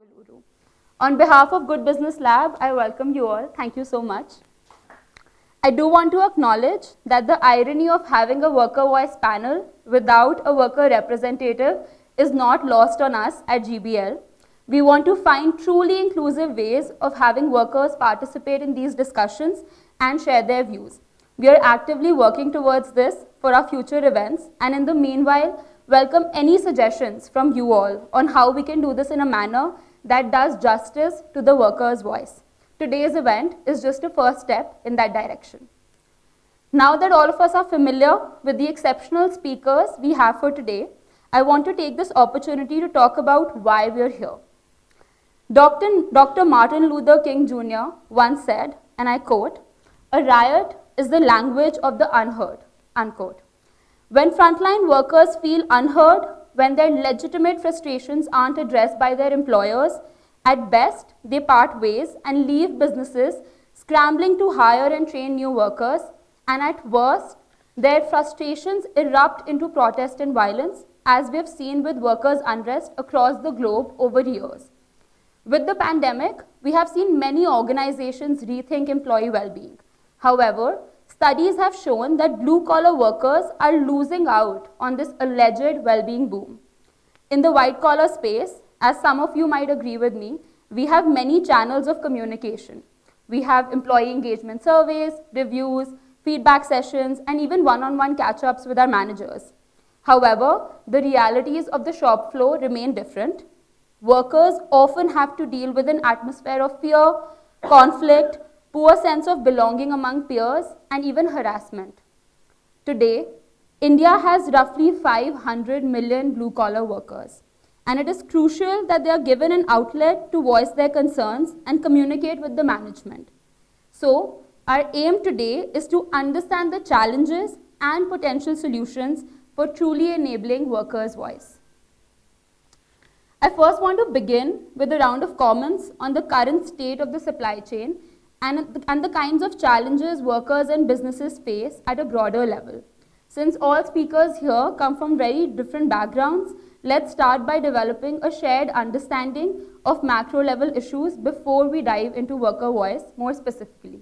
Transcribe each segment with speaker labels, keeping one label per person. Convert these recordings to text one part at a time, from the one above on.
Speaker 1: Bengaluru. On behalf of Good Business Lab, I welcome you all. Thank you so much. I do want to acknowledge that the irony of having a worker voice panel without a worker representative is not lost on us at GBL. We want to find truly inclusive ways of having workers participate in these discussions and share their views. We are actively working towards this for our future events, and in the meanwhile, welcome any suggestions from you all on how we can do this in a manner that does justice to the worker's voice. Today's event is just a first step in that direction. Now that all of us are familiar with the exceptional speakers we have for today, I want to take this opportunity to talk about why we're here. Dr. Martin Luther King Jr. once said, and I quote, "A riot is the language of the unheard," unquote. When frontline workers feel unheard, when their legitimate frustrations aren't addressed by their employers, at best, they part ways and leave businesses scrambling to hire and train new workers, and at worst, their frustrations erupt into protest and violence, as we have seen with workers' unrest across the globe over years. With the pandemic, we have seen many organizations rethink employee well-being. However, studies have shown that blue-collar workers are losing out on this alleged well-being boom. In the white-collar space, as some of you might agree with me, we have many channels of communication. We have employee engagement surveys, reviews, feedback sessions, and even one-on-one catch-ups with our managers. However, the realities of the shop floor remain different. Workers often have to deal with an atmosphere of fear, conflict, poor sense of belonging among peers, and even harassment. Today, India has roughly 500 million blue-collar workers, and it is crucial that they are given an outlet to voice their concerns and communicate with the management. So, our aim today is to understand the challenges and potential solutions for truly enabling workers' voice. I first want to begin with a round of comments on the current state of the supply chain and the kinds of challenges workers and businesses face at a broader level. Since all speakers here come from very different backgrounds, let's start by developing a shared understanding of macro level issues before we dive into worker voice more specifically.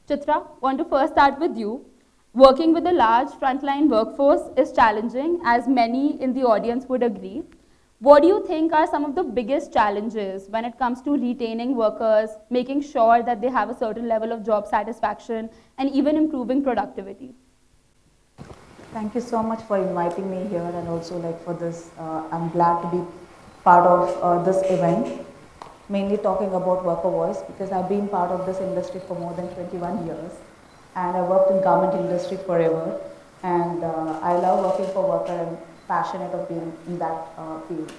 Speaker 1: Chitra, want to first start with you. Working with a large frontline workforce is challenging, as many in the audience would agree. What do you think are some of the biggest challenges when it comes to retaining workers, making sure that they have a certain level of job satisfaction, and even improving productivity?
Speaker 2: Thank you so much for inviting me here, and also for this. I'm glad to be part of this event, mainly talking about worker voice, because I've been part of this industry for more than 21 years, and I worked in government industry forever, and I love working for worker and passionate of being in that field.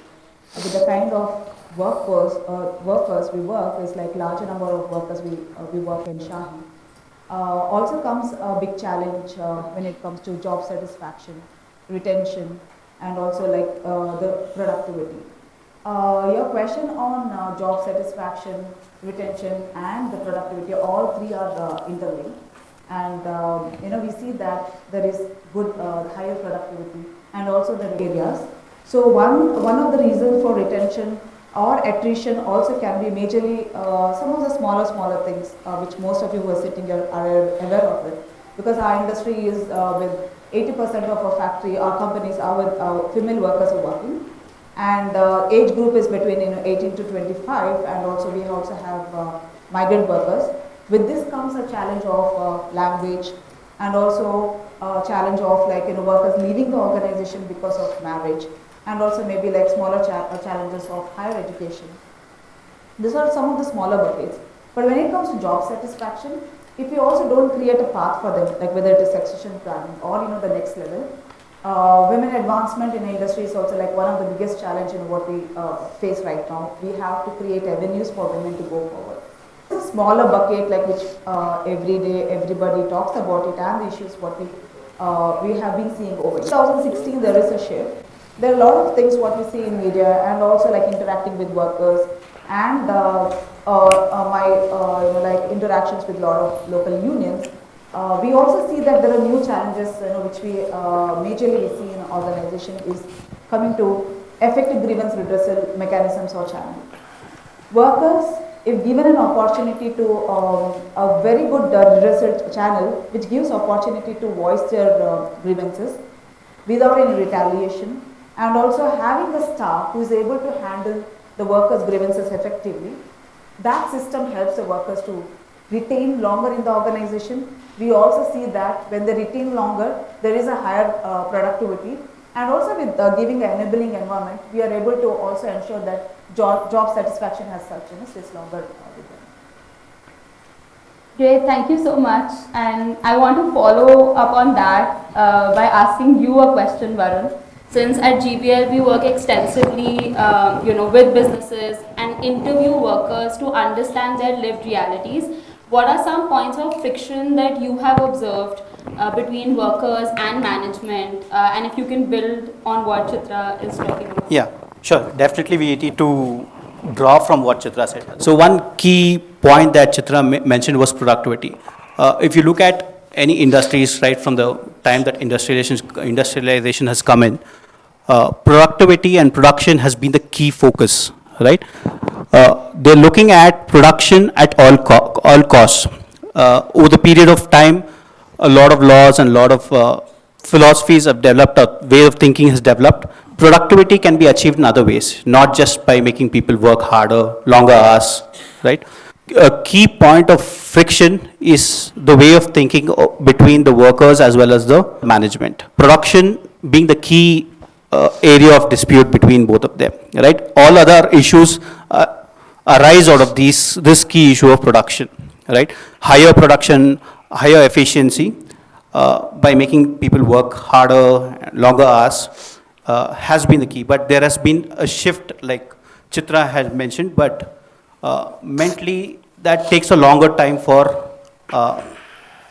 Speaker 2: With the kind of workers we work is like larger number of workers we work in Shahi. Also comes a big challenge when it comes to job satisfaction, retention, and also the productivity. Your question on job satisfaction, retention, and the productivity, all three are interlinked. And we see that there is good higher productivity and also the areas. So one of the reasons for retention or attrition also can be majorly some of the smaller things which most of you who are sitting here are aware of it, because our industry is with 80% of our factory, our companies are with female workers are working, and age group is between 18 to 25, and also we also have migrant workers. With this comes a challenge of language, and also a challenge of workers leaving the organization because of marriage, and also maybe smaller challenges of higher education. These are some of the smaller buckets. But when it comes to job satisfaction, if you also don't create a path for them, like whether it is succession planning or the next level, women advancement in the industry is also one of the biggest challenge in what we face right now. We have to create avenues for women to go forward. It's a smaller bucket which every day everybody talks about it, and the issues what we have been seeing over 2016 there is a shift. There are a lot of things what we see in media, and also interacting with workers, and my interactions with a lot of local unions. We also see that there are new challenges which we majorly see in organization is coming to effective grievance redressal mechanisms or channel. Workers, if given an opportunity to a very good research channel which gives opportunity to voice their grievances without any retaliation, and also having a staff who is able to handle the workers' grievances effectively, that system helps the workers to retain longer in the organization. We also see that when they retain longer, there is a higher productivity, and also with giving an enabling environment, we are able to also ensure that job satisfaction as such stays longer with them.
Speaker 1: Great, thank you so much. And I want to follow up on that by asking you a question, Varun. Since at GBL we work extensively, with businesses and interview workers to understand their lived realities, what are some points of friction that you have observed between workers and management? And if you can build on what Chitra is talking about.
Speaker 3: Yeah, sure. Definitely we need to draw from what Chitra said. So one key point that Chitra mentioned was productivity. If you look at any industries, right, from the time that industrialization has come in, productivity and production has been the key focus, right? They're looking at production at all costs. Over the period of time, a lot of laws and a lot of philosophies have developed, a way of thinking has developed. Productivity can be achieved in other ways, not just by making people work harder, longer hours, right? A key point of friction is the way of thinking between the workers as well as the management. Production being the key area of dispute between both of them, right? All other issues arise out of this key issue of production, right? Higher production, higher efficiency by making people work harder, longer hours has been the key. But there has been a shift, like Chitra has mentioned, but mentally that takes a longer time for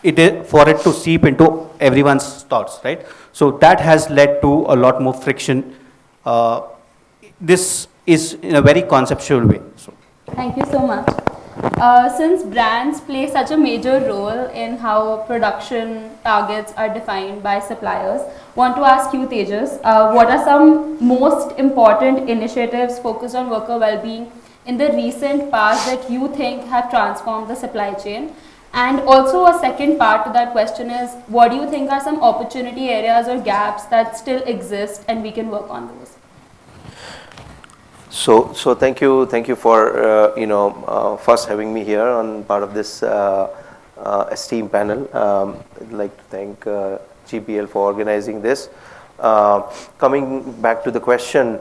Speaker 3: it to seep into everyone's thoughts, right? So that has led to a lot more friction. This is in a very conceptual way. So.
Speaker 1: Thank you so much. Since brands play such a major role in how production targets are defined by suppliers, want to ask you, Tejas, what are some most important initiatives focused on worker well-being in the recent past that you think have transformed the supply chain? And also a second part to that question is, what do you think are some opportunity areas or gaps that still exist and we can work on those?
Speaker 4: So thank you for first having me here on part of this esteemed panel. I'd like to thank GBL for organizing this. Coming back to the question,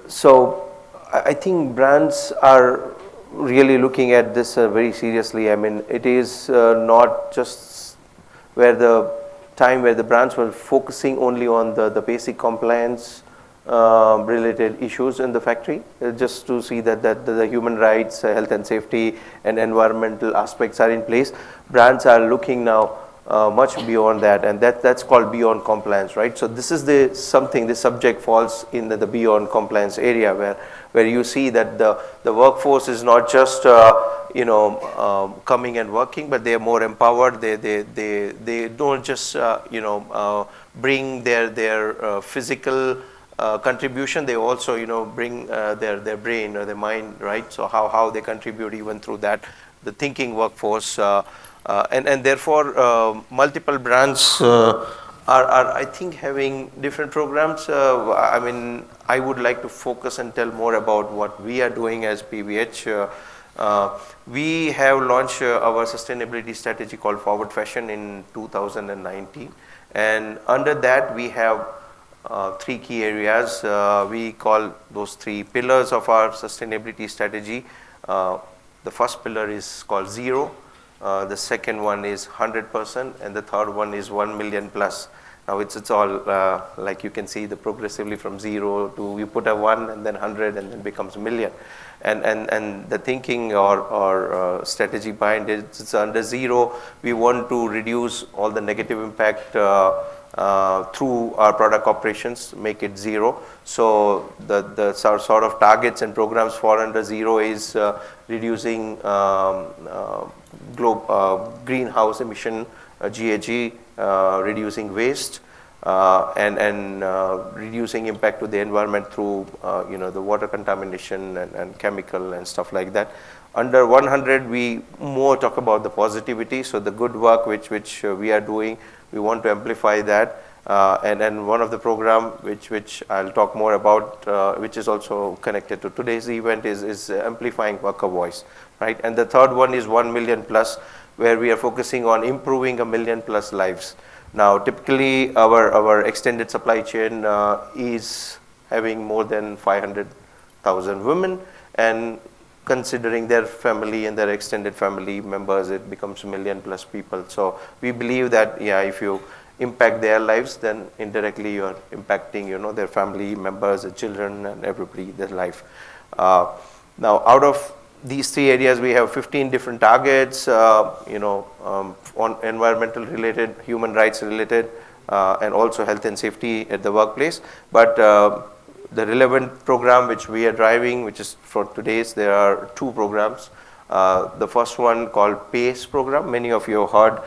Speaker 4: so I think brands are really looking at this very seriously. I mean, it is not just where the brands were focusing only on the basic compliance related issues in the factory, just to see that the human rights, health and safety and environmental aspects are in place. Brands are looking now much beyond that, and that's called beyond compliance, right? So this is this subject falls in the beyond compliance area, where you see that the workforce is not just coming and working, but they are more empowered. They don't just bring their physical contribution. They also bring their brain or their mind, right? So how they contribute even through that, the thinking workforce, and therefore multiple brands are I think having different programs. I mean, I would like to focus and tell more about what we are doing as PVH. We have launched our sustainability strategy called Forward Fashion in 2019, and under that we have three key areas. We call those three pillars of our sustainability strategy. The first pillar is called Zero, the second one is 100%, and the third one is 1 million plus. Now it's all like you can see the progressively from 0 to we put a 1 and then 100 and then becomes a million. And the thinking or strategy behind it, it's under 0. We want to reduce all the negative impact through our product operations, make it 0. So the sort of targets and programs for under 0 is reducing greenhouse emission, GHG, reducing waste, and reducing impact to the environment through the water contamination and chemical and stuff like that. Under 100, we more talk about the positivity, so the good work which we are doing, we want to amplify that. And one of the program which I'll talk more about, which is also connected to today's event, is amplifying worker voice, right? And the third one is 1 million plus, where we are focusing on improving 1 million plus lives. Now, typically, our extended supply chain is having more than 500,000 women, and considering their family and their extended family members, it becomes 1 million plus people. So we believe that, yeah, if you impact their lives, then indirectly you are impacting, their family members, their children, and everybody, their life. Now, out of these three areas, we have 15 different targets, on environmental related, human rights related, and also health and safety at the workplace. But the relevant program which we are driving, which is for today's, there are two programs. The first one called PACE program. Many of you have heard,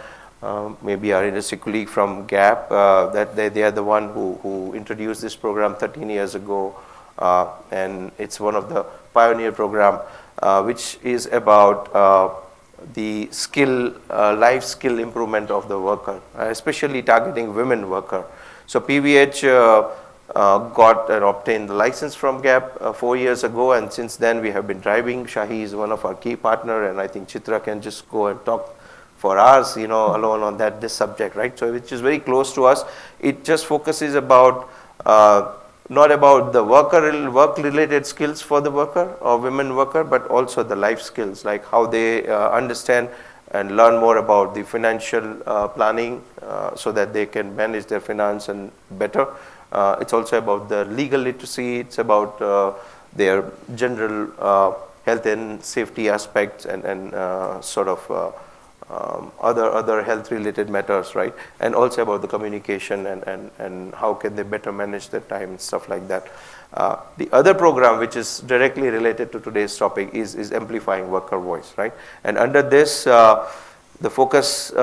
Speaker 4: maybe our industry colleague from GAP, that they are the one who introduced this program 13 years ago. And it's one of the pioneer program, which is about the skill, life skill improvement of the worker, especially targeting women worker. So PVH got and obtained the license from GAP 4 years ago, and since then we have been driving. Shahi is one of our key partner, and I think Chitra can just go and talk for hours, alone on this subject, right? So which is very close to us. It just focuses about not about the work-related skills for the worker or women worker, but also the life skills, like how they understand and learn more about the financial planning, so that they can manage their finance and better. It's also about the legal literacy. It's about their general health and safety aspects and sort of other health related matters, right? And also about the communication and how can they better manage their time and stuff like that. The other program which is directly related to today's topic is amplifying worker voice, right? And under this, the focus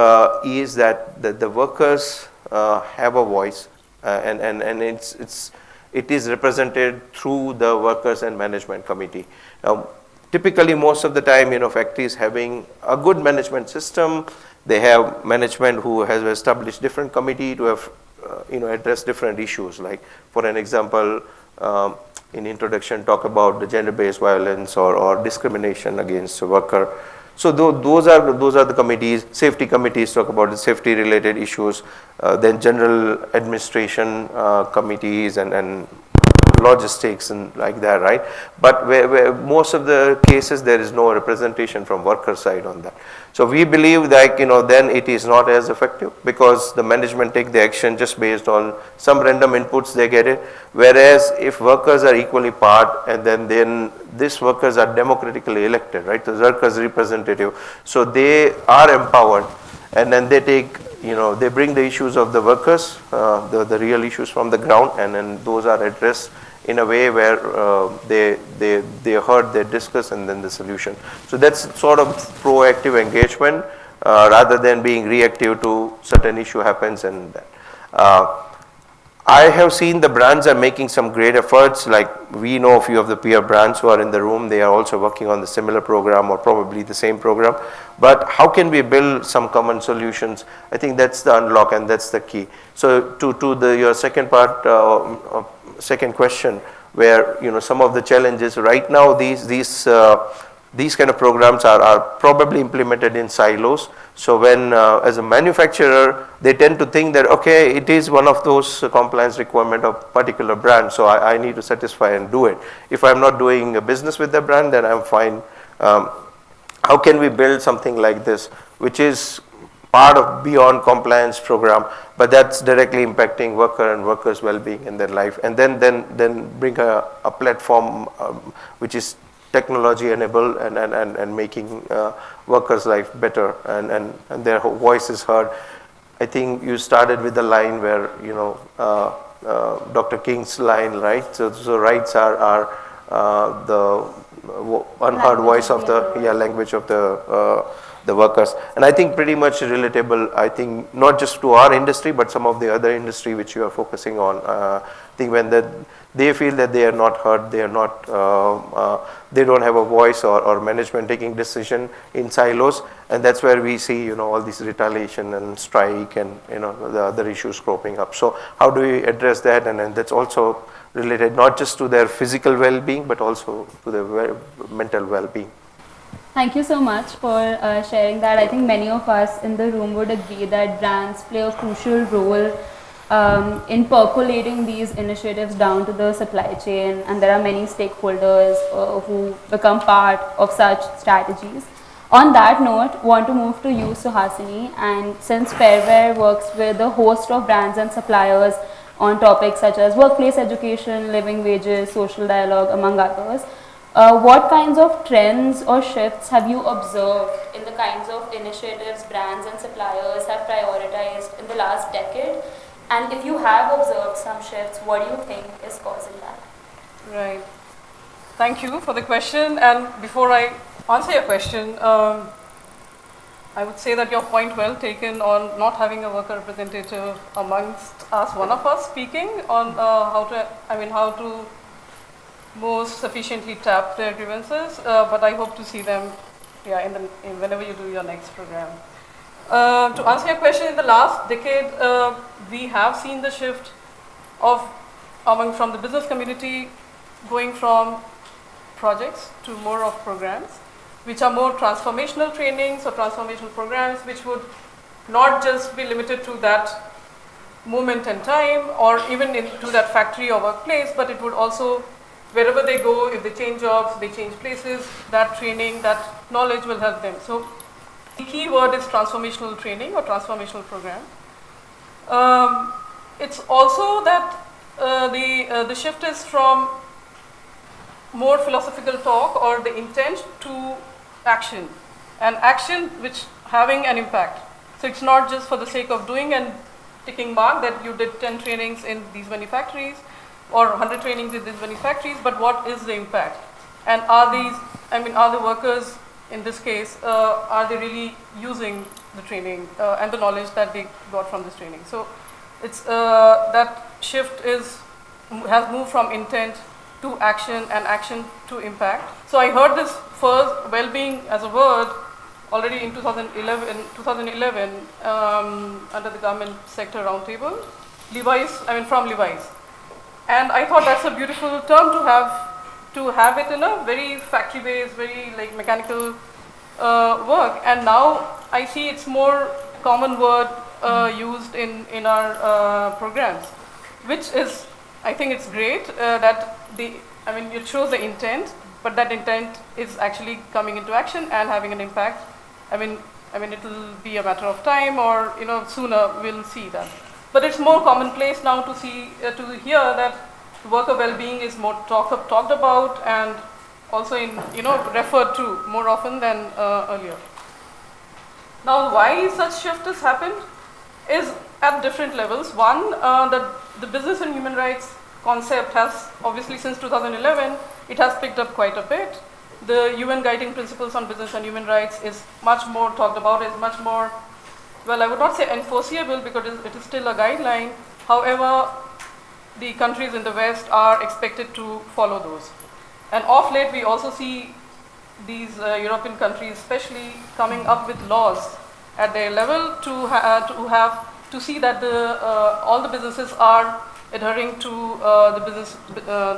Speaker 4: is that the workers have a voice, and it is represented through the workers and management committee. Now, typically, most of the time, factories having a good management system. They have management who has established different committee to have, address different issues. Like, for an example, in introduction, talk about the gender-based violence or discrimination against a worker. So those are the committees. Safety committees talk about the safety-related issues. Then general administration committees and logistics and like that, right? But where most of the cases there is no representation from worker side on that. So we believe that then it is not as effective, because the management take the action just based on some random inputs they get it. Whereas if workers are equally part, and then these workers are democratically elected, right? The workers representative, so they are empowered, and then they take they bring the issues of the workers, the real issues from the ground, and then those are addressed in a way where they heard, they discuss, and then the solution. So that's sort of proactive engagement, rather than being reactive to certain issue happens and that. I have seen the brands are making some great efforts. Like, we know a few of the peer brands who are in the room. They are also working on the similar program or probably the same program. But how can we build some common solutions? I think that's the unlock, and that's the key. So to your second part, second question, where some of the challenges right now, these kind of programs are probably implemented in silos. So when as a manufacturer, they tend to think that, okay, it is one of those compliance requirement of particular brand, so I need to satisfy and do it. If I'm not doing a business with the brand, then I'm fine. How can we build something like this, which is part of beyond compliance program, but that's directly impacting worker and workers' well-being in their life, and then bring a platform which is technology enabled and making workers' life better, and their voice is heard. I think you started with the line where Dr. King's line, right? So rights are the unheard voice of the language of the workers. And I think pretty much relatable, I think not just to our industry, but some of the other industry which you are focusing on. I think when they feel that they are not heard, they are not, they don't have a voice, or management taking decision in silos, and that's where we see, all this retaliation and strike and, the other issues cropping up. So how do we address that? And that's also related not just to their physical well-being, but also to their mental well-being.
Speaker 1: Thank you so much for sharing that. I think many of us in the room would agree that brands play a crucial role in percolating these initiatives down to the supply chain, and there are many stakeholders who become part of such strategies. On that note, want to move to you, Suhasini, and since Fairwear works with a host of brands and suppliers on topics such as workplace education, living wages, social dialogue, among others, what kinds of trends or shifts have you observed in the kinds of initiatives brands and suppliers have prioritized in the last decade? And if you have observed some shifts, what do you think is causing that?
Speaker 5: Right. Thank you for the question. And before I answer your question, I would say that your point well taken on not having a worker representative amongst us, one of us speaking on how to most sufficiently tap their grievances, but I hope to see them whenever you do your next program. To answer your question, in the last decade, we have seen the shift from the business community going from projects to more of programs, which are more transformational trainings or transformational programs, which would not just be limited to that moment in time or even into that factory or workplace, but it would also, wherever they go, if they change jobs, they change places, that training, that knowledge will help them. So the key word is transformational training or transformational program. It's also that the shift is from more philosophical talk or the intent to action, and action which having an impact. So it's not just for the sake of doing and ticking mark that you did 10 trainings in these many factories or 100 trainings in these many factories, but what is the impact? And are the workers in this case, are they really using the training and the knowledge that they got from this training? So it's that shift has moved from intent to action and action to impact. So I heard this first well-being as a word already in 2011 under the government sector roundtable, from Levi's. And I thought that's a beautiful term to have it in a very factory-based, very like mechanical work. And now I see it's more common word used in our programs, which is, I think it's great that it shows the intent, but that intent is actually coming into action and having an impact. It will be a matter of time, or sooner we'll see that. But it's more commonplace now to hear that worker well-being is more talked about and also referred to more often than earlier. Now, why such shift has happened is at different levels. One, the business and human rights concept has obviously since 2011 it has picked up quite a bit. The UN guiding principles on business and human rights is much more talked about, is much more, well, I would not say enforceable because it is still a guideline. However, the countries in the West are expected to follow those. And of late, we also see these European countries especially coming up with laws at their level to see that all the businesses are adhering to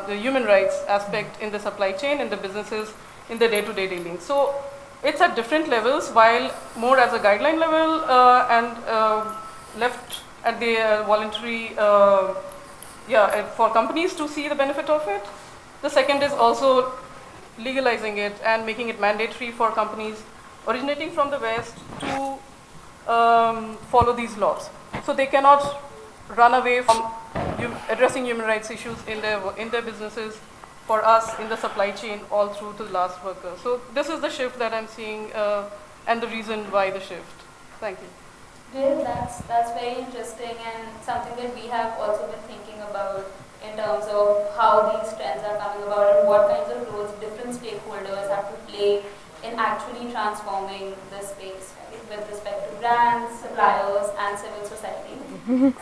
Speaker 5: the human rights aspect in the supply chain, in the businesses, in the day-to-day dealing. So it's at different levels, while more as a guideline level and left at the voluntary, for companies to see the benefit of it. The second is also legalizing it and making it mandatory for companies originating from the West to follow these laws. So they cannot run away from addressing human rights issues in their businesses for us in the supply chain all through to the last worker. So this is the shift that I'm seeing and the reason why the shift. Thank you.
Speaker 1: Great, that's very interesting and something that we have also been thinking about in terms of how these trends are coming about and what kinds of roles different stakeholders have to play in actually transforming the space, right, with respect to brands, suppliers, and civil society.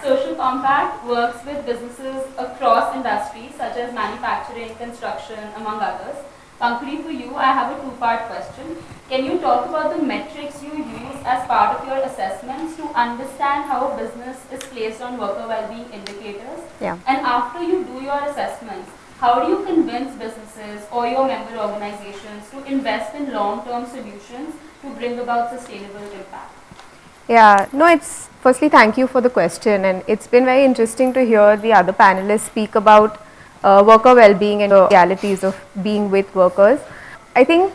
Speaker 1: Social Compact works with businesses across industries such as manufacturing, construction, among others. Pankuri, for you, I have a two-part question. Can you talk about the metrics you use as part of your assessments to understand how a business is placed on worker well-being indicators?
Speaker 6: Yeah.
Speaker 1: And after you do your assessments, how do you convince businesses or your member organizations to invest in long-term solutions to bring about sustainable impact?
Speaker 6: Yeah, no, it's firstly, thank you for the question, and it's been very interesting to hear the other panelists speak about worker well-being and the realities of being with workers. I think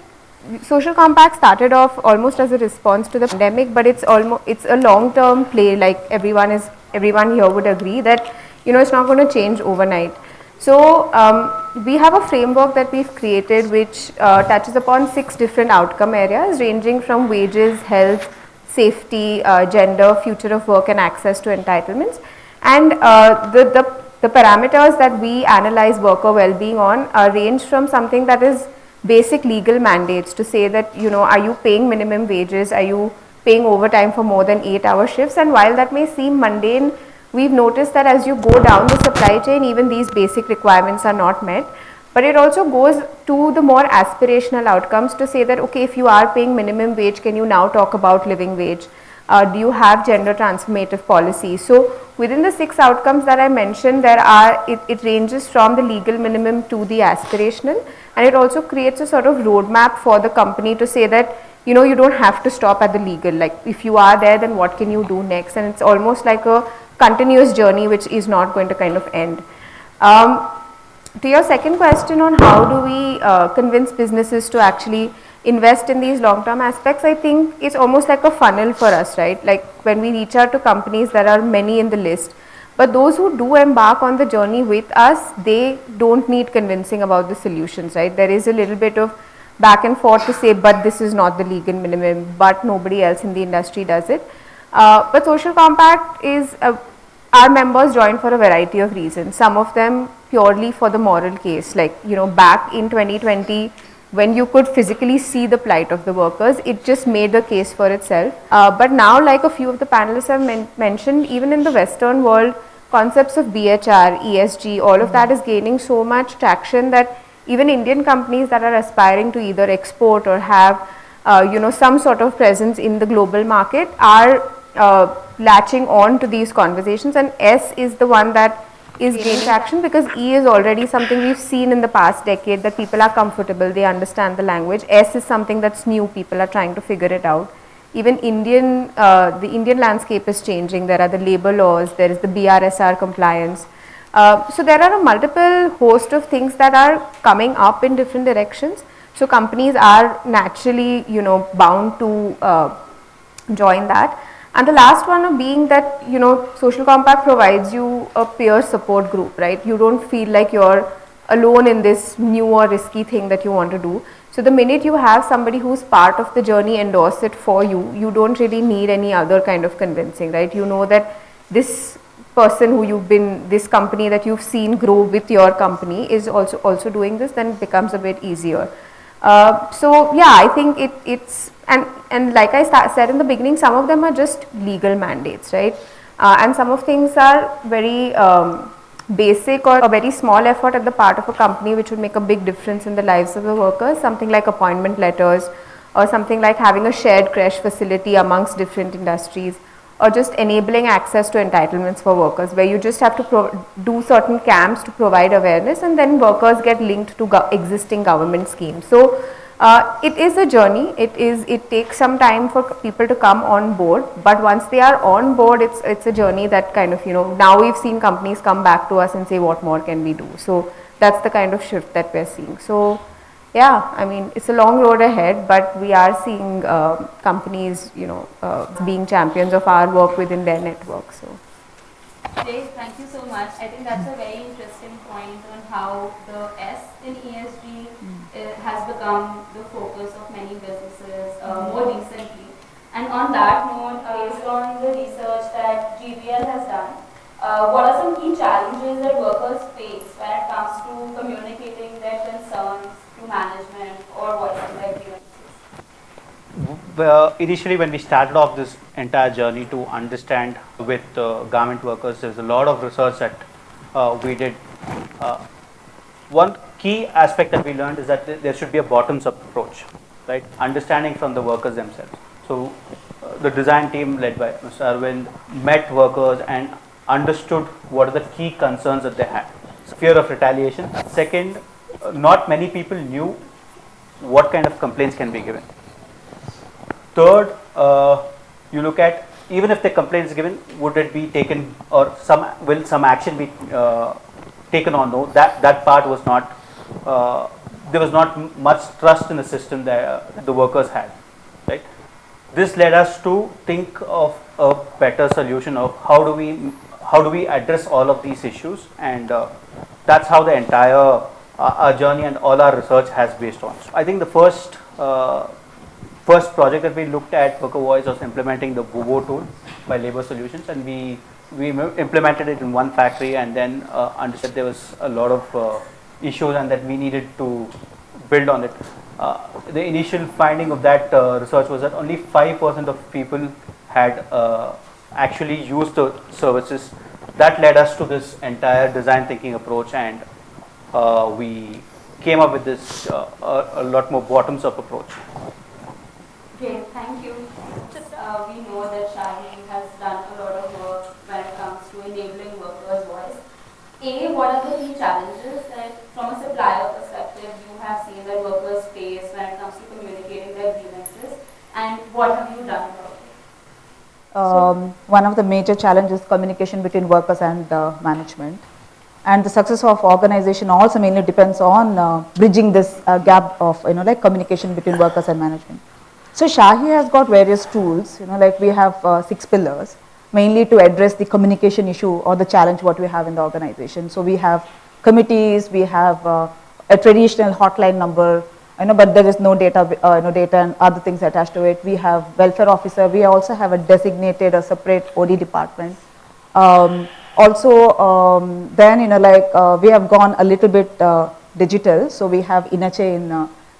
Speaker 6: Social Compact started off almost as a response to the pandemic, but it's a long-term play. Like everyone here would agree that it's not going to change overnight. So we have a framework that we've created which touches upon 6 different outcome areas ranging from wages, health, safety, gender, future of work and access to entitlements. And the parameters that we analyze worker well-being on range from something that is basic legal mandates to say that, are you paying minimum wages, are you paying overtime for more than 8-hour shifts, and while that may seem mundane, we've noticed that as you go down the supply chain, even these basic requirements are not met. But it also goes to the more aspirational outcomes to say that, okay, if you are paying minimum wage, can you now talk about living wage? Do you have gender transformative policy? So within the 6 outcomes that I mentioned, it ranges from the legal minimum to the aspirational, and it also creates a sort of roadmap for the company to say that, you don't have to stop at the legal. Like if you are there, then what can you do next? And it's almost like a continuous journey which is not going to kind of end. To your second question on how do we convince businesses to actually invest in these long-term aspects, I think it's almost like a funnel for us, right? Like when we reach out to companies, there are many in the list, but those who do embark on the journey with us, they don't need convincing about the solutions, right? There is a little bit of back and forth to say, but this is not the legal minimum, but nobody else in the industry does it. But Social Compact is, our members join for a variety of reasons. Some of them purely for the moral case, like, back in 2020, when you could physically see the plight of the workers, it just made the case for itself. But now, like a few of the panelists have mentioned, even in the Western world, concepts of BHR, ESG, all of that is gaining so much traction that even Indian companies that are aspiring to either export or have, some sort of presence in the global market are latching on to these conversations, and S is the one that is gaining traction because E is already something we've seen in the past decade that people are comfortable, they understand the language. S is something that's new, people are trying to figure it out. Even the Indian landscape is changing. There are the labor laws, there is the BRSR compliance. So there are a multiple host of things that are coming up in different directions. So companies are naturally, bound to join that. And the last one being that, Social Compact provides you a peer support group, right? You don't feel like you're alone in this new or risky thing that you want to do. So the minute you have somebody who's part of the journey endorse it for you, you don't really need any other kind of convincing, right? You know that this person this company that you've seen grow with your company is also doing this, then it becomes a bit easier. So yeah, I think it's, and like I said in the beginning, some of them are just legal mandates, right? And some of things are very basic or a very small effort at the part of a company which would make a big difference in the lives of the workers, something like appointment letters or something like having a shared crash facility amongst different industries, or just enabling access to entitlements for workers, where you just have to do certain camps to provide awareness, and then workers get linked to existing government schemes. So it is a journey. It takes some time for people to come on board, but once they are on board, it's a journey that kind of, now we've seen companies come back to us and say, what more can we do? So that's the kind of shift that we're seeing. So yeah, I mean, it's a long road ahead, but we are seeing companies, being champions of our work within their network. So,
Speaker 1: Jay, thank you so much. I think that's a very interesting point on how the S in ESG has become the focus of many businesses more recently. And on that note, based on the research that GBL has done, what are some key challenges that workers face when it comes to communicating their concerns to management or voicing their grievances?
Speaker 3: Initially, when we started off this entire journey to understand with garment workers, there's a lot of research that we did. One key aspect that we learned is that there should be a bottoms-up approach, right? Understanding from the workers themselves. So the design team led by Mr. Arvind met workers and understood what are the key concerns that they had. So fear of retaliation. Second, not many people knew what kind of complaints can be given. Third, you look at even if the complaint is given, would it be taken or will some action be taken or no? That part was not. There was not much trust in the system that the workers had, right? This led us to think of a better solution of how do we address all of these issues, and that's how the entire our journey and all our research has based on. So I think the first project that we looked at Worker Voice was implementing the Bubo tool by Labor Solutions, and we implemented it in one factory, and then understood there was a lot of issues and that we needed to build on it. The initial finding of that research was that only 5% of people had actually used the services. That led us to this entire design thinking approach, and we came up with this a lot more bottoms-up approach.
Speaker 1: Okay, thank you. We know that Shahi has done a lot of work when it comes to enabling workers' voice. What are the key challenges that, from a supplier perspective, you have seen that workers face when it comes to communicating their grievances, and what have you done about it?
Speaker 2: One of the major challenges is communication between workers and management. And the success of organization also mainly depends on bridging this gap of communication between workers and management. So Shahi has got various tools, like we have 6 pillars, mainly to address the communication issue or the challenge what we have in the organization. So we have committees, we have a traditional hotline number, but there is no data, data and other things attached to it. We have welfare officer. We also have a separate OD department. Then we have gone a little bit digital. So we have Inache in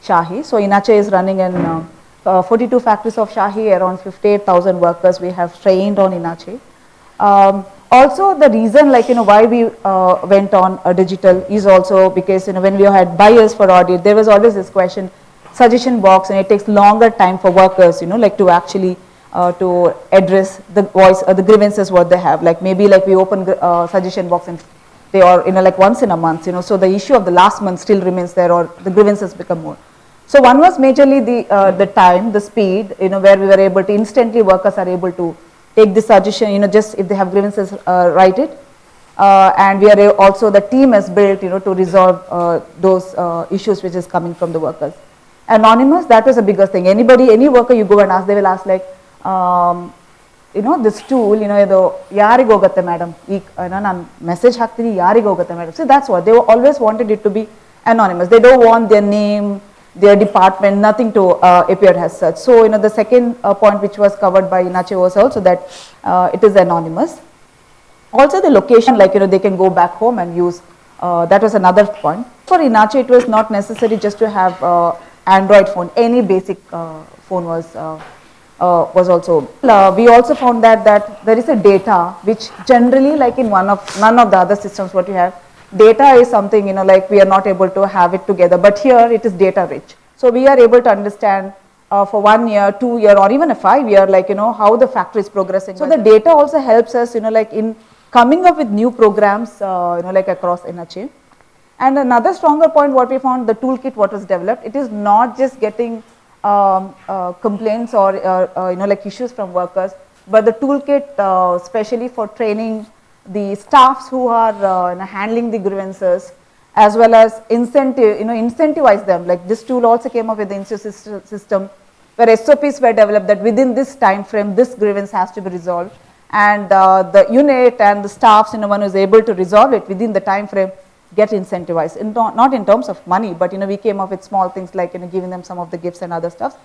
Speaker 2: Shahi. So Inache is running in 42 factories of Shahi, around 58,000 workers we have trained on Inache. Also the reason why we went on digital is also because when we had buyers for audit, there was always this question, suggestion box, and it takes longer time for workers to actually to address the voice or the grievances what they have. Maybe we open suggestion box and they are once in a month, so the issue of the last month still remains there, or the grievances become more. So one was majorly the time, the speed, where we were able to instantly, workers are able to take the suggestion, just if they have grievances, write it. And we are also, the team is built, to resolve those issues which is coming from the workers. Anonymous, that was the biggest thing. Any worker you go and ask, they will ask this tool, yarig hogatte madam, nan message haktini yarig hogatte madam. So that's what, they always wanted it to be anonymous. They don't want their name, their department, nothing to appear as such. So, the second point which was covered by Inache was also that it is anonymous. Also the location, they can go back home and use, that was another point. For Inache, it was not necessary just to have Android phone, any basic phone was also. We also found that there is a data which generally, in none of the other systems what you have, data is something, we are not able to have it together, but here it is data rich. So we are able to understand for 1 year, 2 year, or even a 5 year, how the factory is progressing. So the data also helps us, in coming up with new programs, across Inache. And another stronger point what we found, the toolkit what was developed, it is not just getting complaints or, issues from workers, but the toolkit especially for training the staffs who are handling the grievances, as well as incentivize them. This tool also came up with the incentive system where SOPs were developed that within this time frame this grievance has to be resolved, and the unit and the staffs, one who is able to resolve it within the time frame get incentivized, not in terms of money, but we came up with small things like giving them some of the gifts and other stuff.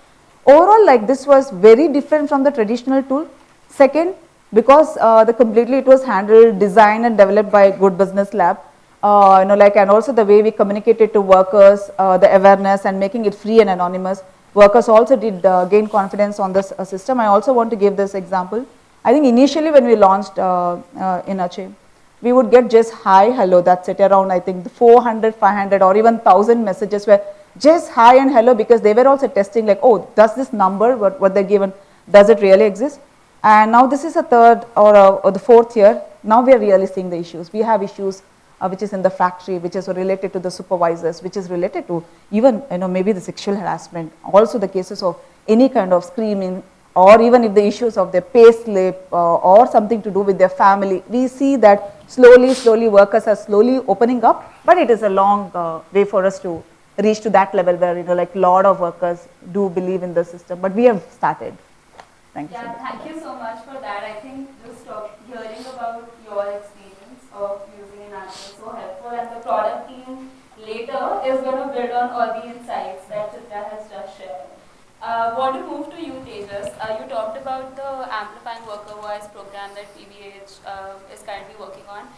Speaker 2: Overall, this was very different from the traditional tool. Second, because it was handled, designed and developed by Good Business Lab, and also the way we communicated to workers, the awareness and making it free and anonymous, workers also did gain confidence on this system. I also want to give this example. I think initially when we launched in Achieve, we would get just hi, hello, that's it, around I think 400, 500 or even 1000 messages were just hi and hello, because they were also testing like, oh, does this number, what they're given, does it really exist? And now this is a third or the fourth year, now we are really seeing the issues. We have issues which is in the factory, which is related to the supervisors, which is related to even maybe the sexual harassment, also the cases of any kind of screaming, or even if the issues of their pay slip or something to do with their family. We see that slowly workers are slowly opening up, but it is a long way for us to reach to that level where like a lot of workers do believe in the system, but we have started. Thank you.
Speaker 1: Yeah, thank you so much for that. I think just hearing about your experience of using an app is so helpful, and the product team later is going to build on all the insights that Chitra has just shared. Want to move to you, Tejas. You talked about the Amplifying Worker Voice program that PVH is currently working on.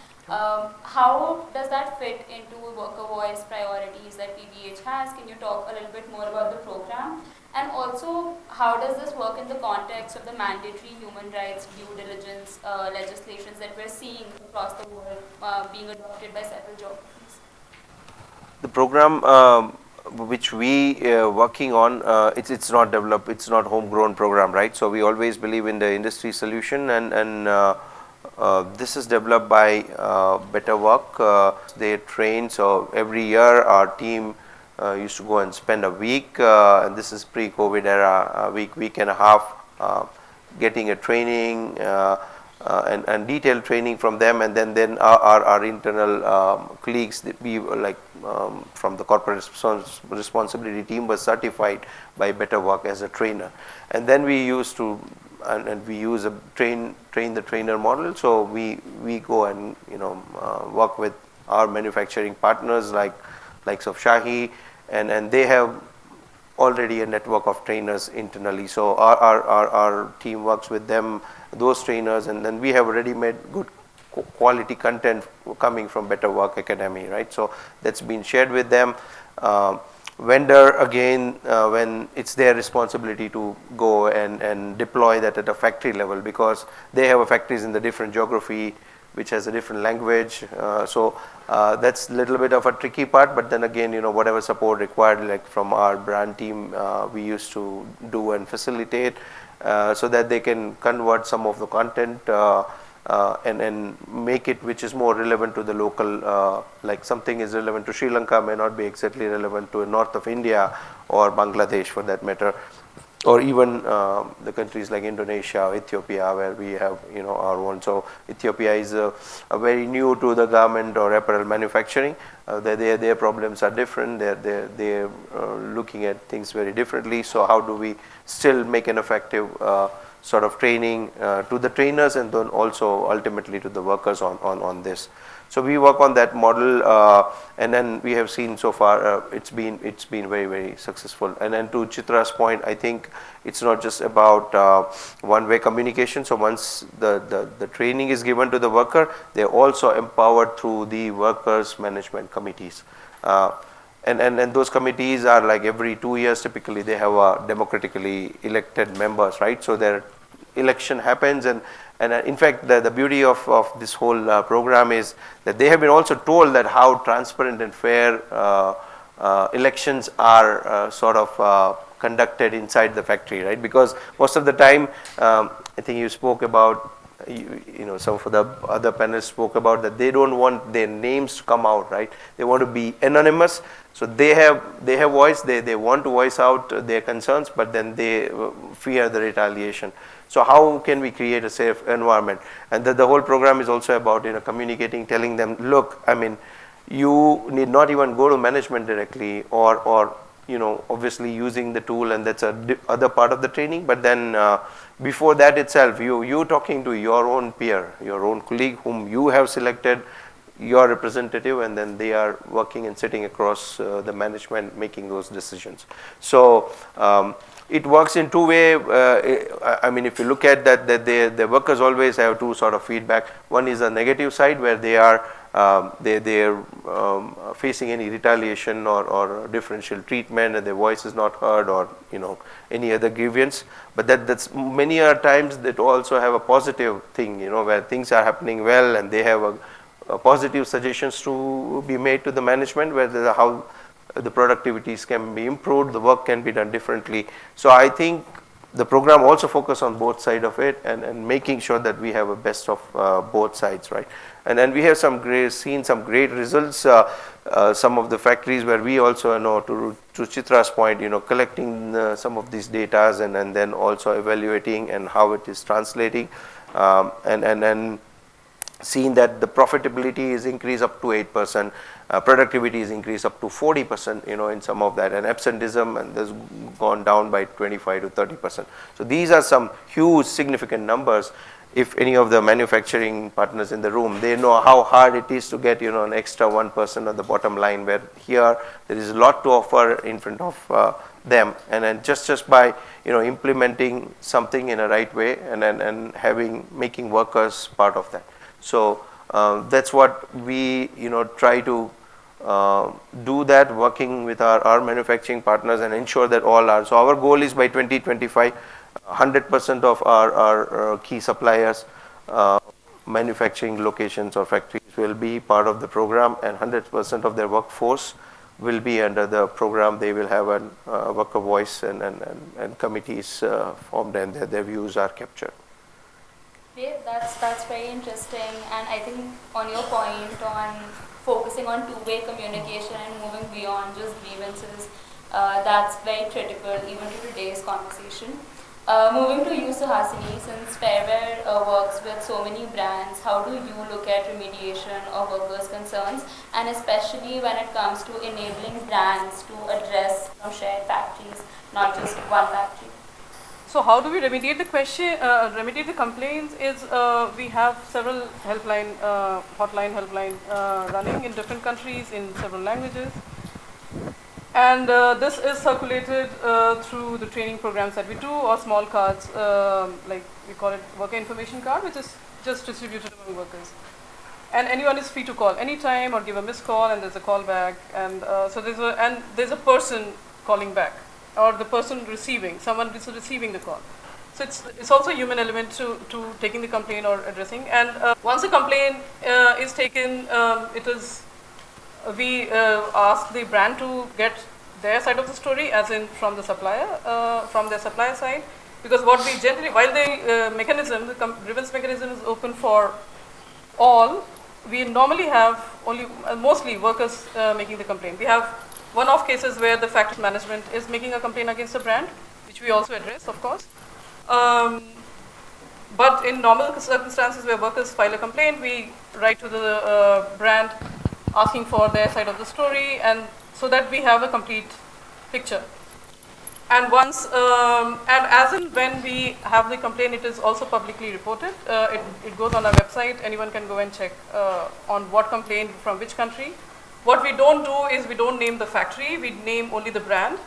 Speaker 1: How does that fit into worker voice priorities that PVH has? Can you talk a little bit more about the program? And also, how does this work in the context of the mandatory human rights due diligence legislations that we're seeing across the world being adopted by several geographies?
Speaker 4: The program which we working on, it's not developed, it's not homegrown program, right? So we always believe in the industry solution, and this is developed by Better Work. They train, so every year our team used to go and spend a week, and this is pre-COVID era, a week and a half, getting a training and detailed training from them, and then our internal colleagues, we like from the corporate responsibility team was certified by Better Work as a trainer, and then we used to and we use a train the trainer model. So we go and work with our manufacturing partners likes of Shahi, and they have already a network of trainers internally. So our team works with them, those trainers, and then we have already made good quality content coming from Better Work Academy, right? So that's been shared with them. Vendor, again, when it's their responsibility to go and deploy that at a factory level, because they have factories in the different geography which has a different language, so that's a little bit of a tricky part. But then again, whatever support required, like from our brand team, we used to do and facilitate so that they can convert some of the content and make it which is more relevant to the local, like something is relevant to Sri Lanka may not be exactly relevant to north of India or Bangladesh for that matter, or even the countries like Indonesia or Ethiopia, where we have our own. So Ethiopia is a very new to the garment or apparel manufacturing. Their problems are different. They're looking at things very differently. So how do we still make an effective sort of training to the trainers, and then also ultimately to the workers on this. So we work on that model, and then we have seen so far it's been very, very successful. And then to Chitra's point, I think it's not just about one-way communication. So once the training is given to the worker, they're also empowered through the workers management committees. And those committees are like every 2 years typically they have democratically elected members, right? So their election happens, and in fact the beauty of this whole program is that they have been also told that how transparent and fair elections are sort of conducted inside the factory, right? Because most of the time, I think you spoke about, some of the other panelists spoke about that they don't want their names to come out, right? They want to be anonymous. So they have voice, they want to voice out their concerns, but then they fear the retaliation. So how can we create a safe environment? And the whole program is also about communicating, telling them, look, I mean, you need not even go to management directly, or obviously using the tool, and that's other part of the training. But then before that itself, you talking to your own peer, your own colleague whom you have selected, your representative, and then they are working and sitting across the management making those decisions. So it works in two ways. I mean, if you look at that the workers always have two sort of feedback. One is a negative side where they are they're facing any retaliation or differential treatment, and their voice is not heard, or any other grievance. But that's many a times that also have a positive thing, where things are happening well, and they have a positive suggestions to be made to the management, where how the productivities can be improved, the work can be done differently. So I think the program also focus on both side of it, and making sure that we have a best of both sides, right? And then we have seen some great results. Some of the factories where we also know, to Chitra's point, collecting some of these data, and then also evaluating and how it is translating, and seeing that the profitability is increased up to 8%, productivity is increased up to 40%, in some of that, and absenteeism and has gone down by 25 to 30%. So these are some huge significant numbers. If any of the manufacturing partners in the room, they know how hard it is to get an extra 1% on the bottom line, where here there is a lot to offer in front of them, and then just by implementing something in a right way, and making workers part of that. So that's what we try to do, that working with our manufacturing partners and ensure that all are. So our goal is by 2025, 100% of our key suppliers, manufacturing locations or factories will be part of the program, and 100% of their workforce will be under the program. They will have a worker voice, and committees formed, and their views are captured.
Speaker 1: Great, that's very interesting, and I think on your point on focusing on two-way communication and moving beyond just grievances, that's very critical even to today's conversation. Moving to you, Suhasini, since Fairwear works with so many brands, how do you look at remediation of workers' concerns, and especially when it comes to enabling brands to address shared factories, not just one factory?
Speaker 5: So how do we remediate the remediate the complaints is we have several hotline running in different countries in several languages. And this is circulated through the training programs that we do, or small cards, like we call it worker information card, which is just distributed among workers. And anyone is free to call anytime or give a missed call, and there's a call back. And so there's a person calling back, or the person someone is receiving the call. So it's also a human element to taking the complaint or addressing. And once a complaint is taken, we ask the brand to get their side of the story, as in from the supplier, from their supplier side, because what we generally, while the grievance mechanism is open for all, we normally have only mostly workers making the complaint. We have one-off cases where the factory management is making a complaint against a brand, which we also address, of course. But in normal circumstances where workers file a complaint, we write to the brand asking for their side of the story, and so that we have a complete picture. And once, and as and when we have the complaint, it is also publicly reported. It goes on our website. Anyone can go and check on what complaint from which country. What we don't do is we don't name the factory. We name only the brand.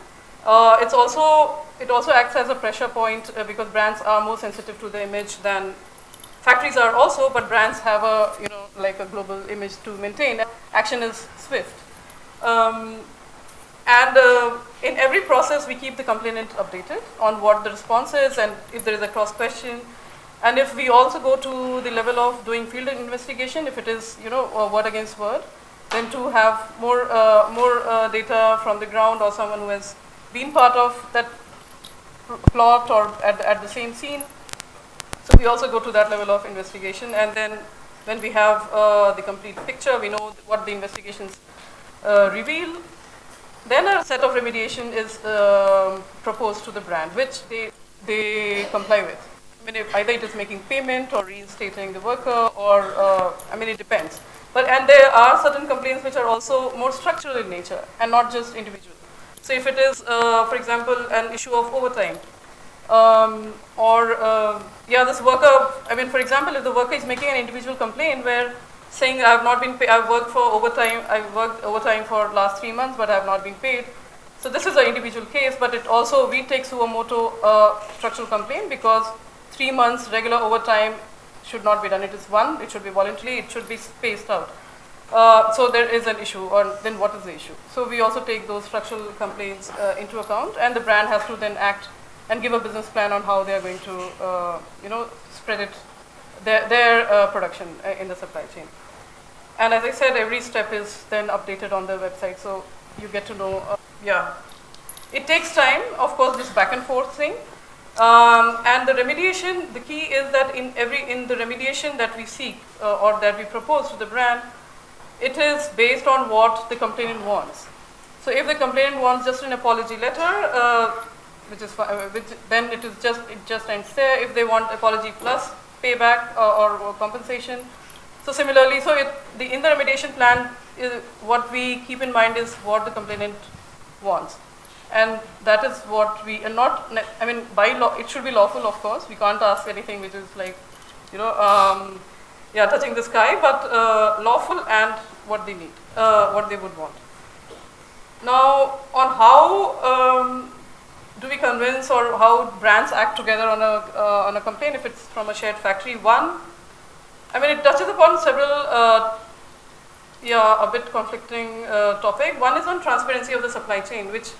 Speaker 5: It also acts as a pressure point because brands are more sensitive to the image than factories are also, but brands have a like a global image to maintain. Action is swift. And in every process, we keep the complainant updated on what the response is, and if there is a cross question. And if we also go to the level of doing field investigation, if it is word against word, then to have more data from the ground, or someone who has been part of that plot or at the same scene. So we also go to that level of investigation, and then when we have the complete picture, we know what the investigations reveal. Then a set of remediation is proposed to the brand, which they comply with. I mean, either it is making payment or reinstating the worker, or it depends. And there are certain complaints which are also more structural in nature and not just individual. So if it is, for example, an issue of overtime, this worker, for example, if the worker is making an individual complaint where saying I have not been paid, I've worked overtime for last 3 months, but I have not been paid. So this is an individual case, but it also, we take suo moto structural complaint, because 3 months regular overtime should not be done. It should be voluntary, it should be spaced out. So there is an issue, or then what is the issue? So we also take those structural complaints into account, and the brand has to then act and give a business plan on how they are going to, spread it, their production in the supply chain. And as I said, every step is then updated on the website, so you get to know. It takes time, of course, this back and forth thing. And the remediation, the key is that in the remediation that we seek or that we propose to the brand, it is based on what the complainant wants. So if the complainant wants just an apology letter, then it just ends there. If they want apology plus payback or compensation, so similarly, so in the remediation plan, what we keep in mind is what the complainant wants. And that is what we, and not, I mean, by law, it should be lawful, of course. We can't ask anything which is like, touching the sky, but lawful and what they need, what they would want. Now, on how do we convince, or how brands act together on a complaint if it's from a shared factory? One, I mean, it touches upon several, a bit conflicting topic. One is on transparency of the supply chain, which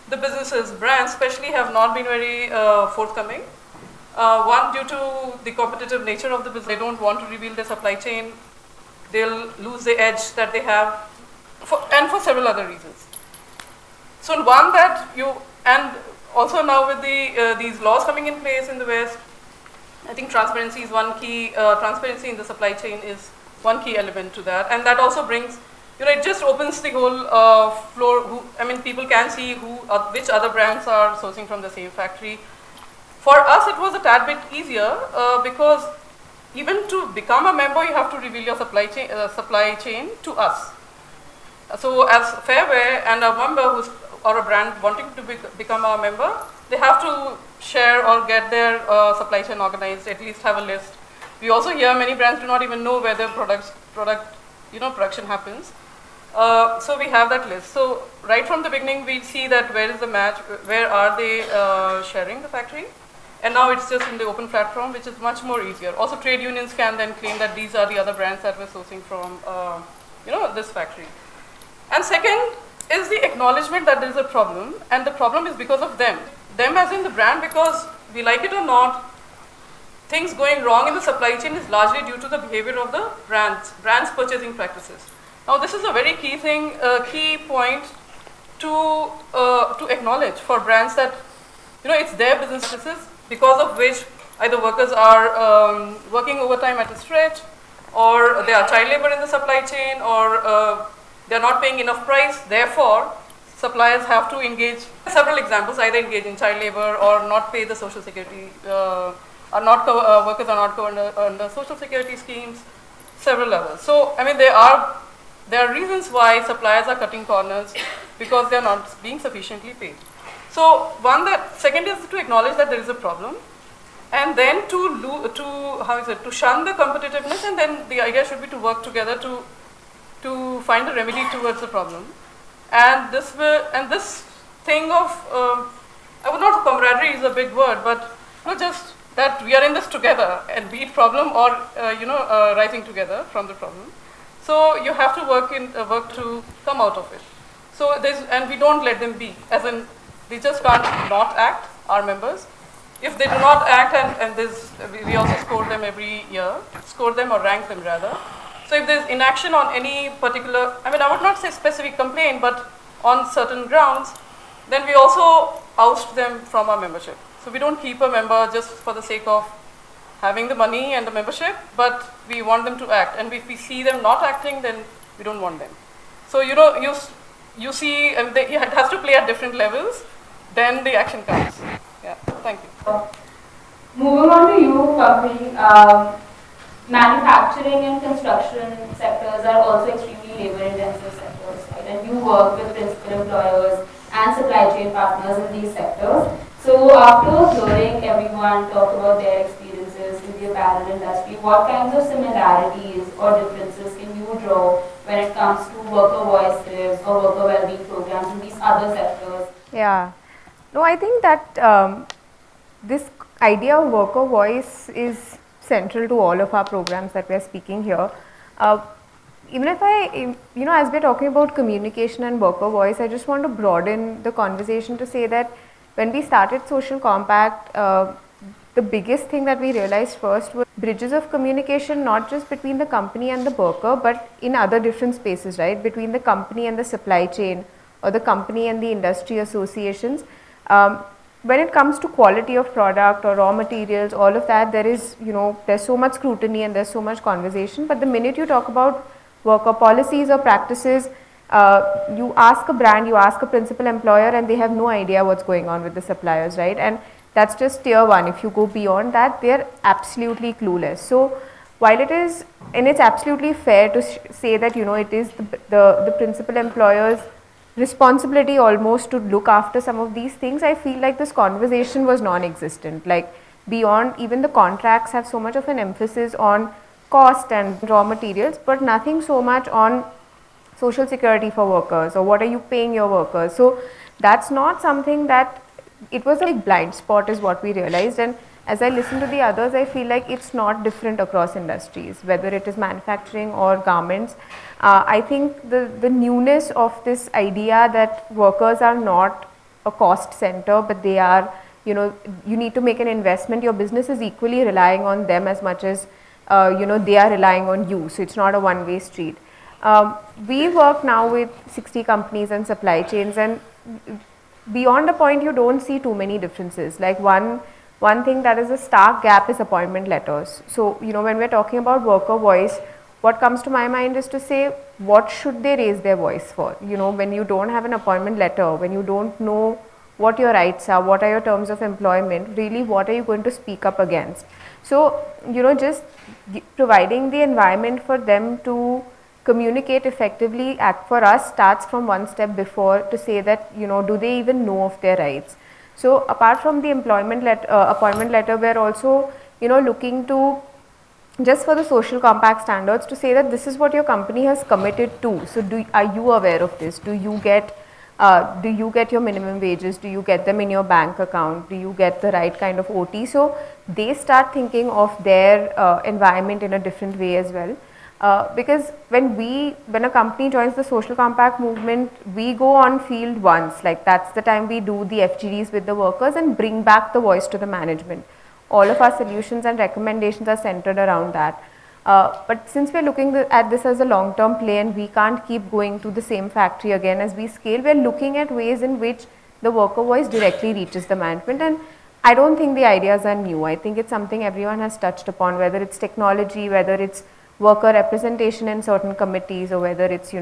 Speaker 5: the businesses, brands especially, have not been very forthcoming. One, due to the competitive nature of the business, they don't want to reveal their supply chain. They'll lose the edge that they have, and for several other reasons. So one that and also now with these laws coming in place in the West, I think transparency is one key, transparency in the supply chain is one key element to that. And that also brings, it just opens the whole floor. People can see which other brands are sourcing from the same factory. For us, it was a tad bit easier because even to become a member, you have to reveal your supply chain to us. So as Fairway and a member or a brand wanting to become a member, they have to share or get their supply chain organized, at least have a list. We also hear many brands do not even know where their production happens. So we have that list. So right from the beginning, we see that where is the match, where are they sharing the factory, and now it's just in the open platform, which is much more easier. Also, trade unions can then claim that these are the other brands that we're sourcing from, this factory. And second is the acknowledgement that there is a problem, and the problem is because of them. Them as in the brand, because we like it or not, things going wrong in the supply chain is largely due to the behavior of the brands' purchasing practices. Now, this is a very key thing, key point to acknowledge for brands that, it's their businesses because of which either workers are working overtime at a stretch, or they are child labor in the supply chain, or they are not paying enough price. Therefore, suppliers have to engage. Several examples: either engage in child labor or not pay the social security, workers are not covered under social security schemes. Several others. So, there are reasons why suppliers are cutting corners because they are not being sufficiently paid. So, second is to acknowledge that there is a problem, and then to shun the competitiveness, and then the idea should be to work together to find a remedy towards the problem. And this thing of, I would not, camaraderie is a big word, but just that we are in this together, and be it problem or rising together from the problem. So you have to work to come out of it. So and we don't let them be, as in they just can't not act, our members. If they do not act, and we also score them every year, or rank them rather. So if there's inaction on any particular, I would not say specific complaint, but on certain grounds, then we also oust them from our membership. So we don't keep a member just for the sake of having the money and the membership, but we want them to act. And if we see them not acting, then we don't want them. So you see, it has to play at different levels, then the action comes. Yeah, thank you.
Speaker 1: Moving on to you, Pavni, manufacturing and construction sectors are also extremely labor-intensive sectors, right? And you work with principal employers and supply chain partners in these sectors. So after hearing everyone talk about their experiences in the apparel industry, what kinds of similarities or differences can you draw when it comes to worker voices or worker well-being programs in these other sectors?
Speaker 6: Yeah. No, I think that this idea of worker voice is central to all of our programs that we are speaking here. even if as we're talking about communication and worker voice, I just want to broaden the conversation to say that when we started Social Compact, the biggest thing that we realized first was bridges of communication, not just between the company and the worker, but in other different spaces, right? Between the company and the supply chain, or the company and the industry associations. When it comes to quality of product or raw materials, all of that, there is, there's so much scrutiny and there's so much conversation. But the minute you talk about worker policies or practices, you ask a brand, you ask a principal employer, and they have no idea what's going on with the suppliers, right? And that's just tier one. If you go beyond that, they're absolutely clueless. So while it is, and it's absolutely fair to say that, it is the principal employer's responsibility almost to look after some of these things, I feel like this conversation was non-existent. Like, beyond, even the contracts have so much of an emphasis on cost and raw materials, but nothing so much on social security for workers, or what are you paying your workers. So that's not something that, it was a big blind spot is what we realized. And as I listen to the others, I feel like it's not different across industries, whether it is manufacturing or garments. I think the newness of this idea that workers are not a cost center, but they are, you need to make an investment. Your business is equally relying on them as much as, they are relying on you. So it's not a one-way street. We work now with 60 companies and supply chains, and beyond a point, you don't see too many differences. Like one thing that is a stark gap is appointment letters. So, when we're talking about worker voice, what comes to my mind is to say, what should they raise their voice for? When you don't have an appointment letter, when you don't know what your rights are, what are your terms of employment, really what are you going to speak up against? So, just providing the environment for them to communicate effectively for us starts from one step before, to say that, do they even know of their rights? So apart from the appointment letter, we're also, looking to, just for the social compact standards, to say that this is what your company has committed to. So are you aware of this? Do you get your minimum wages? Do you get them in your bank account? Do you get the right kind of OT? So they start thinking of their environment in a different way as well. Because when a company joins the social compact movement, we go on field once, like that's the time we do the FGDs with the workers and bring back the voice to the management. All of our solutions and recommendations are centered around that. But since we're looking at this as a long-term play and we can't keep going to the same factory again as we scale, we're looking at ways in which the worker voice directly reaches the management. And I don't think the ideas are new. I think it's something everyone has touched upon, whether it's technology, whether it's worker representation in certain committees, or whether it's,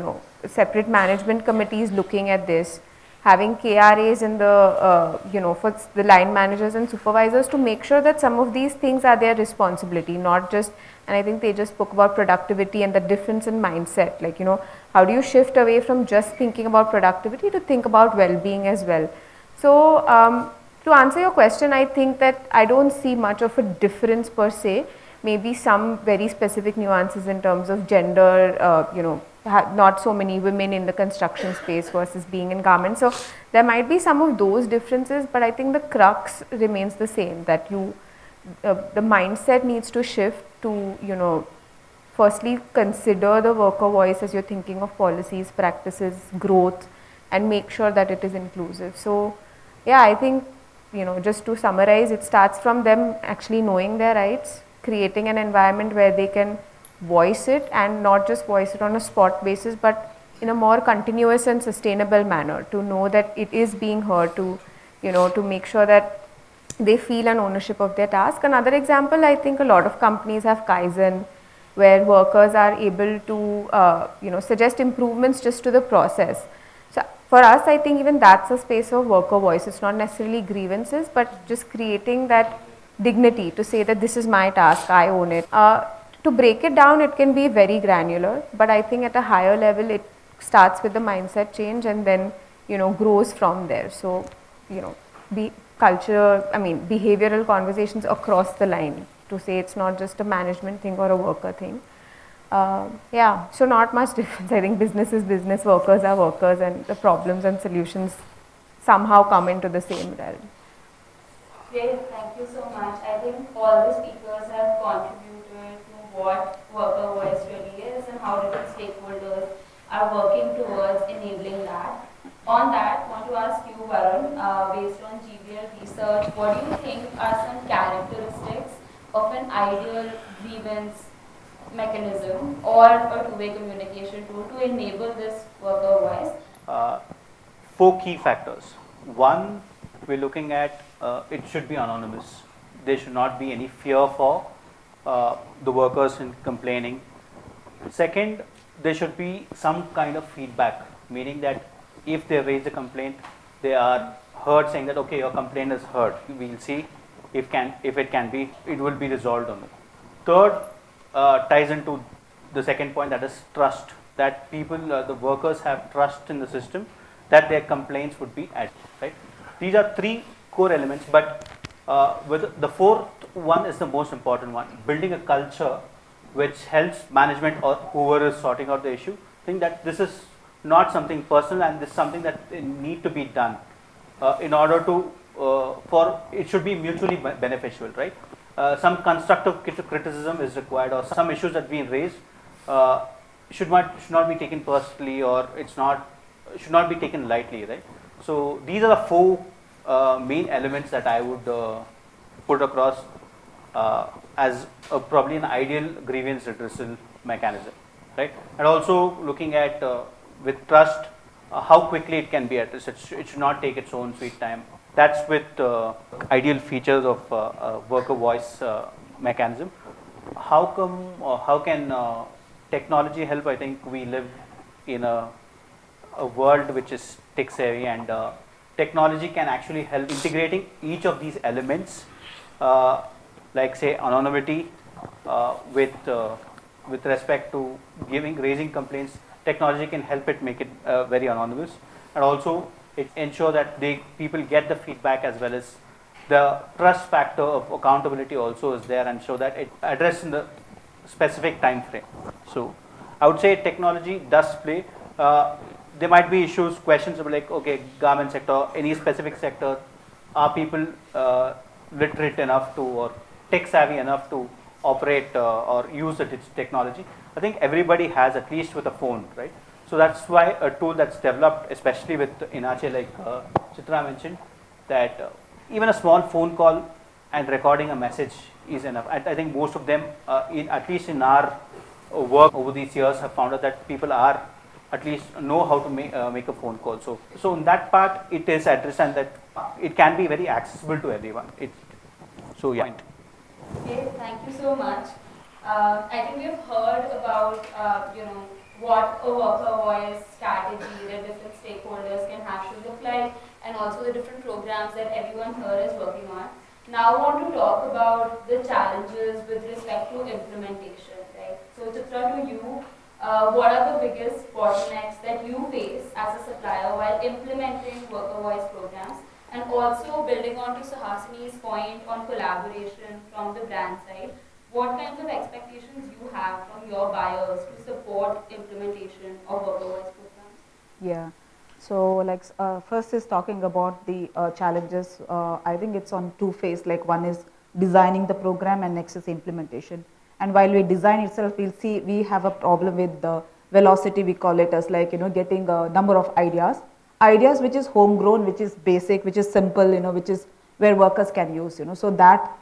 Speaker 6: separate management committees looking at this, having KRAs in the, for the line managers and supervisors to make sure that some of these things are their responsibility, not just, and I think they just spoke about productivity and the difference in mindset, like, how do you shift away from just thinking about productivity to think about well-being as well. So to answer your question, I think that I don't see much of a difference per se. Maybe some very specific nuances in terms of gender, not so many women in the construction space versus being in garments. So there might be some of those differences, but I think the crux remains the same, that the mindset needs to shift to, firstly consider the worker voice as you're thinking of policies, practices, growth, and make sure that it is inclusive. So yeah, I think, just to summarize, it starts from them actually knowing their rights, creating an environment where they can voice it, and not just voice it on a spot basis, but in a more continuous and sustainable manner, to know that it is being heard, to make sure that they feel an ownership of their task. Another example, I think a lot of companies have Kaizen, where workers are able to suggest improvements just to the process. So for us, I think even that's a space of worker voice. It's not necessarily grievances, but just creating that dignity to say that this is my task, I own it. To break it down, it can be very granular, but I think at a higher level, it starts with the mindset change and then, grows from there. So, behavioral conversations across the line, to say it's not just a management thing or a worker thing. So not much difference. I think business is business, workers are workers, and the problems and solutions somehow come into the same realm.
Speaker 1: Great, thank you so much. I think all the speakers have contributed to what worker voice really is and how different stakeholders are working towards enabling that. On that, I want to ask you, Varun, based on GBL research, what do you think are some characteristics of an ideal grievance mechanism or a two-way communication tool to enable this worker voice?
Speaker 3: Four key factors. One, we're looking at it should be anonymous. There should not be any fear for the workers in complaining. Second, there should be some kind of feedback, meaning that if they raise a complaint, they are heard saying that, okay, your complaint is heard. We'll see if it will be resolved or not. Third, ties into the second point, that is trust. That people, the workers have trust in the system, that their complaints would be added. Right? These are three core elements, but with the fourth one is the most important one. Building a culture which helps management or whoever is sorting out the issue think that this is not something personal and this is something that need to be done in order to for it should be mutually beneficial, right? Some constructive criticism is required, or some issues that we raise should not be taken personally, or should not be taken lightly, right? So these are the four main elements that I would put across as probably an ideal grievance redressal mechanism, right? And also looking at with trust how quickly it can be addressed. It should not take its own sweet time. That's with ideal features of worker voice mechanism. How can technology help? I think we live in a world which is tech savvy, and technology can actually help integrating each of these elements, like say anonymity with respect to raising complaints. Technology can help it make it very anonymous, and also it ensure that people get the feedback, as well as the trust factor of accountability also is there, and show that it addressed in the specific time frame. So I would say technology does play. There might be issues, questions about like, okay, garment sector, any specific sector, are people literate enough to, or tech savvy enough to operate or use the technology? I think everybody has, at least with a phone, right? So that's why a tool that's developed, especially with Inache, like Chitra mentioned, that even a small phone call and recording a message is enough. I think most of them, at least in our work over these years, have found out that people are at least know how to make a phone call. So in that part, it is addressed, and that it can be very accessible to everyone. So yeah.
Speaker 1: Okay, thank you so much. I think we've heard about what a worker voice strategy that different stakeholders can have should look like, and also the different programs that everyone here is working on. Now I want to talk about the challenges with respect to implementation, right? So Chitra, to you, what are the biggest bottlenecks that you face as a supplier while implementing worker voice programs? And also building on to Suhasini's point on collaboration from the brand side, what kinds of expectations you have from your buyers to support implementation of worker voice programs?
Speaker 2: Yeah. So like first is talking about the challenges. I think it's on two phases. Like one is designing the program, and next is implementation. And while we design itself, we'll see we have a problem with the velocity, we call it, as like, getting a number of ideas which is homegrown, which is basic, which is simple, which is where workers can use, so that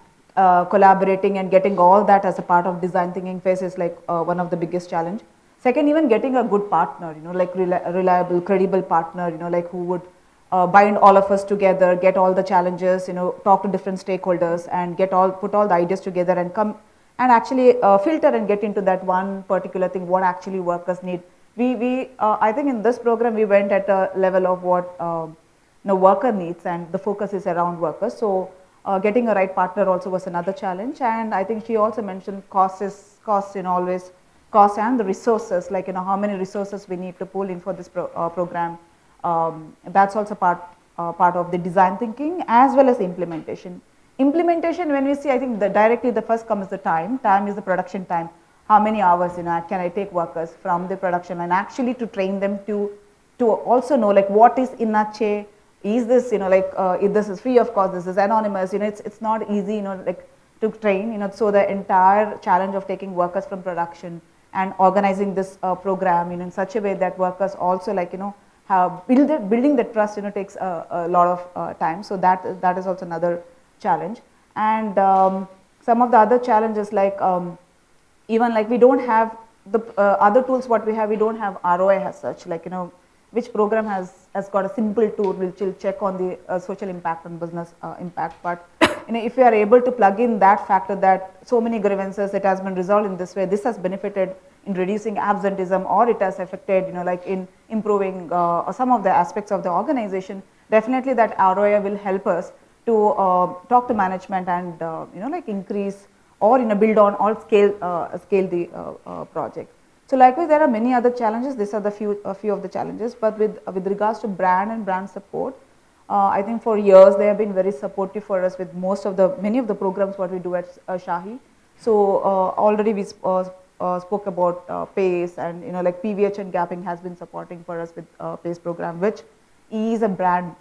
Speaker 2: collaborating and getting all that as a part of design thinking phase is like one of the biggest challenge. Second, even getting a good partner, like reliable, credible partner, like who would bind all of us together, get all the challenges, talk to different stakeholders, and put all the ideas together and come and actually filter and get into that one particular thing, what actually workers need. I think in this program we went at a level of what worker needs, and the focus is around workers. So getting a right partner also was another challenge. And I think she also mentioned cost, always cost, and the resources, like how many resources we need to pull in for this program. That's also part of the design thinking as well as the implementation. Implementation, when we see, I think directly the first comes the time. Time is the production time. How many hours can I take workers from the production, and actually to train them to also know like what is Inache, is this if this is free of cost, this is anonymous, it's not easy, like to train, so the entire challenge of taking workers from production and organizing this program, in such a way that workers also have building the trust, takes a lot of time. So that is also another challenge. And some of the other challenges, like even like we don't have the other tools what we have, we don't have ROI as such, like which program has got a simple tool which will check on the social impact and business impact. But if we are able to plug in that factor, that so many grievances, it has been resolved in this way, this has benefited in reducing absenteeism, or it has affected like in improving some of the aspects of the organization, definitely that ROI will help us to talk to management and like increase or build on or scale the project. So likewise, there are many other challenges. These are the a few of the challenges. But with regards to brand and brand support, I think for years they have been very supportive for us with many of the programs what we do at Shahi. So already we spoke about PACE, and like PVH and Gap Inc. has been supporting for us with PACE program, which is a brand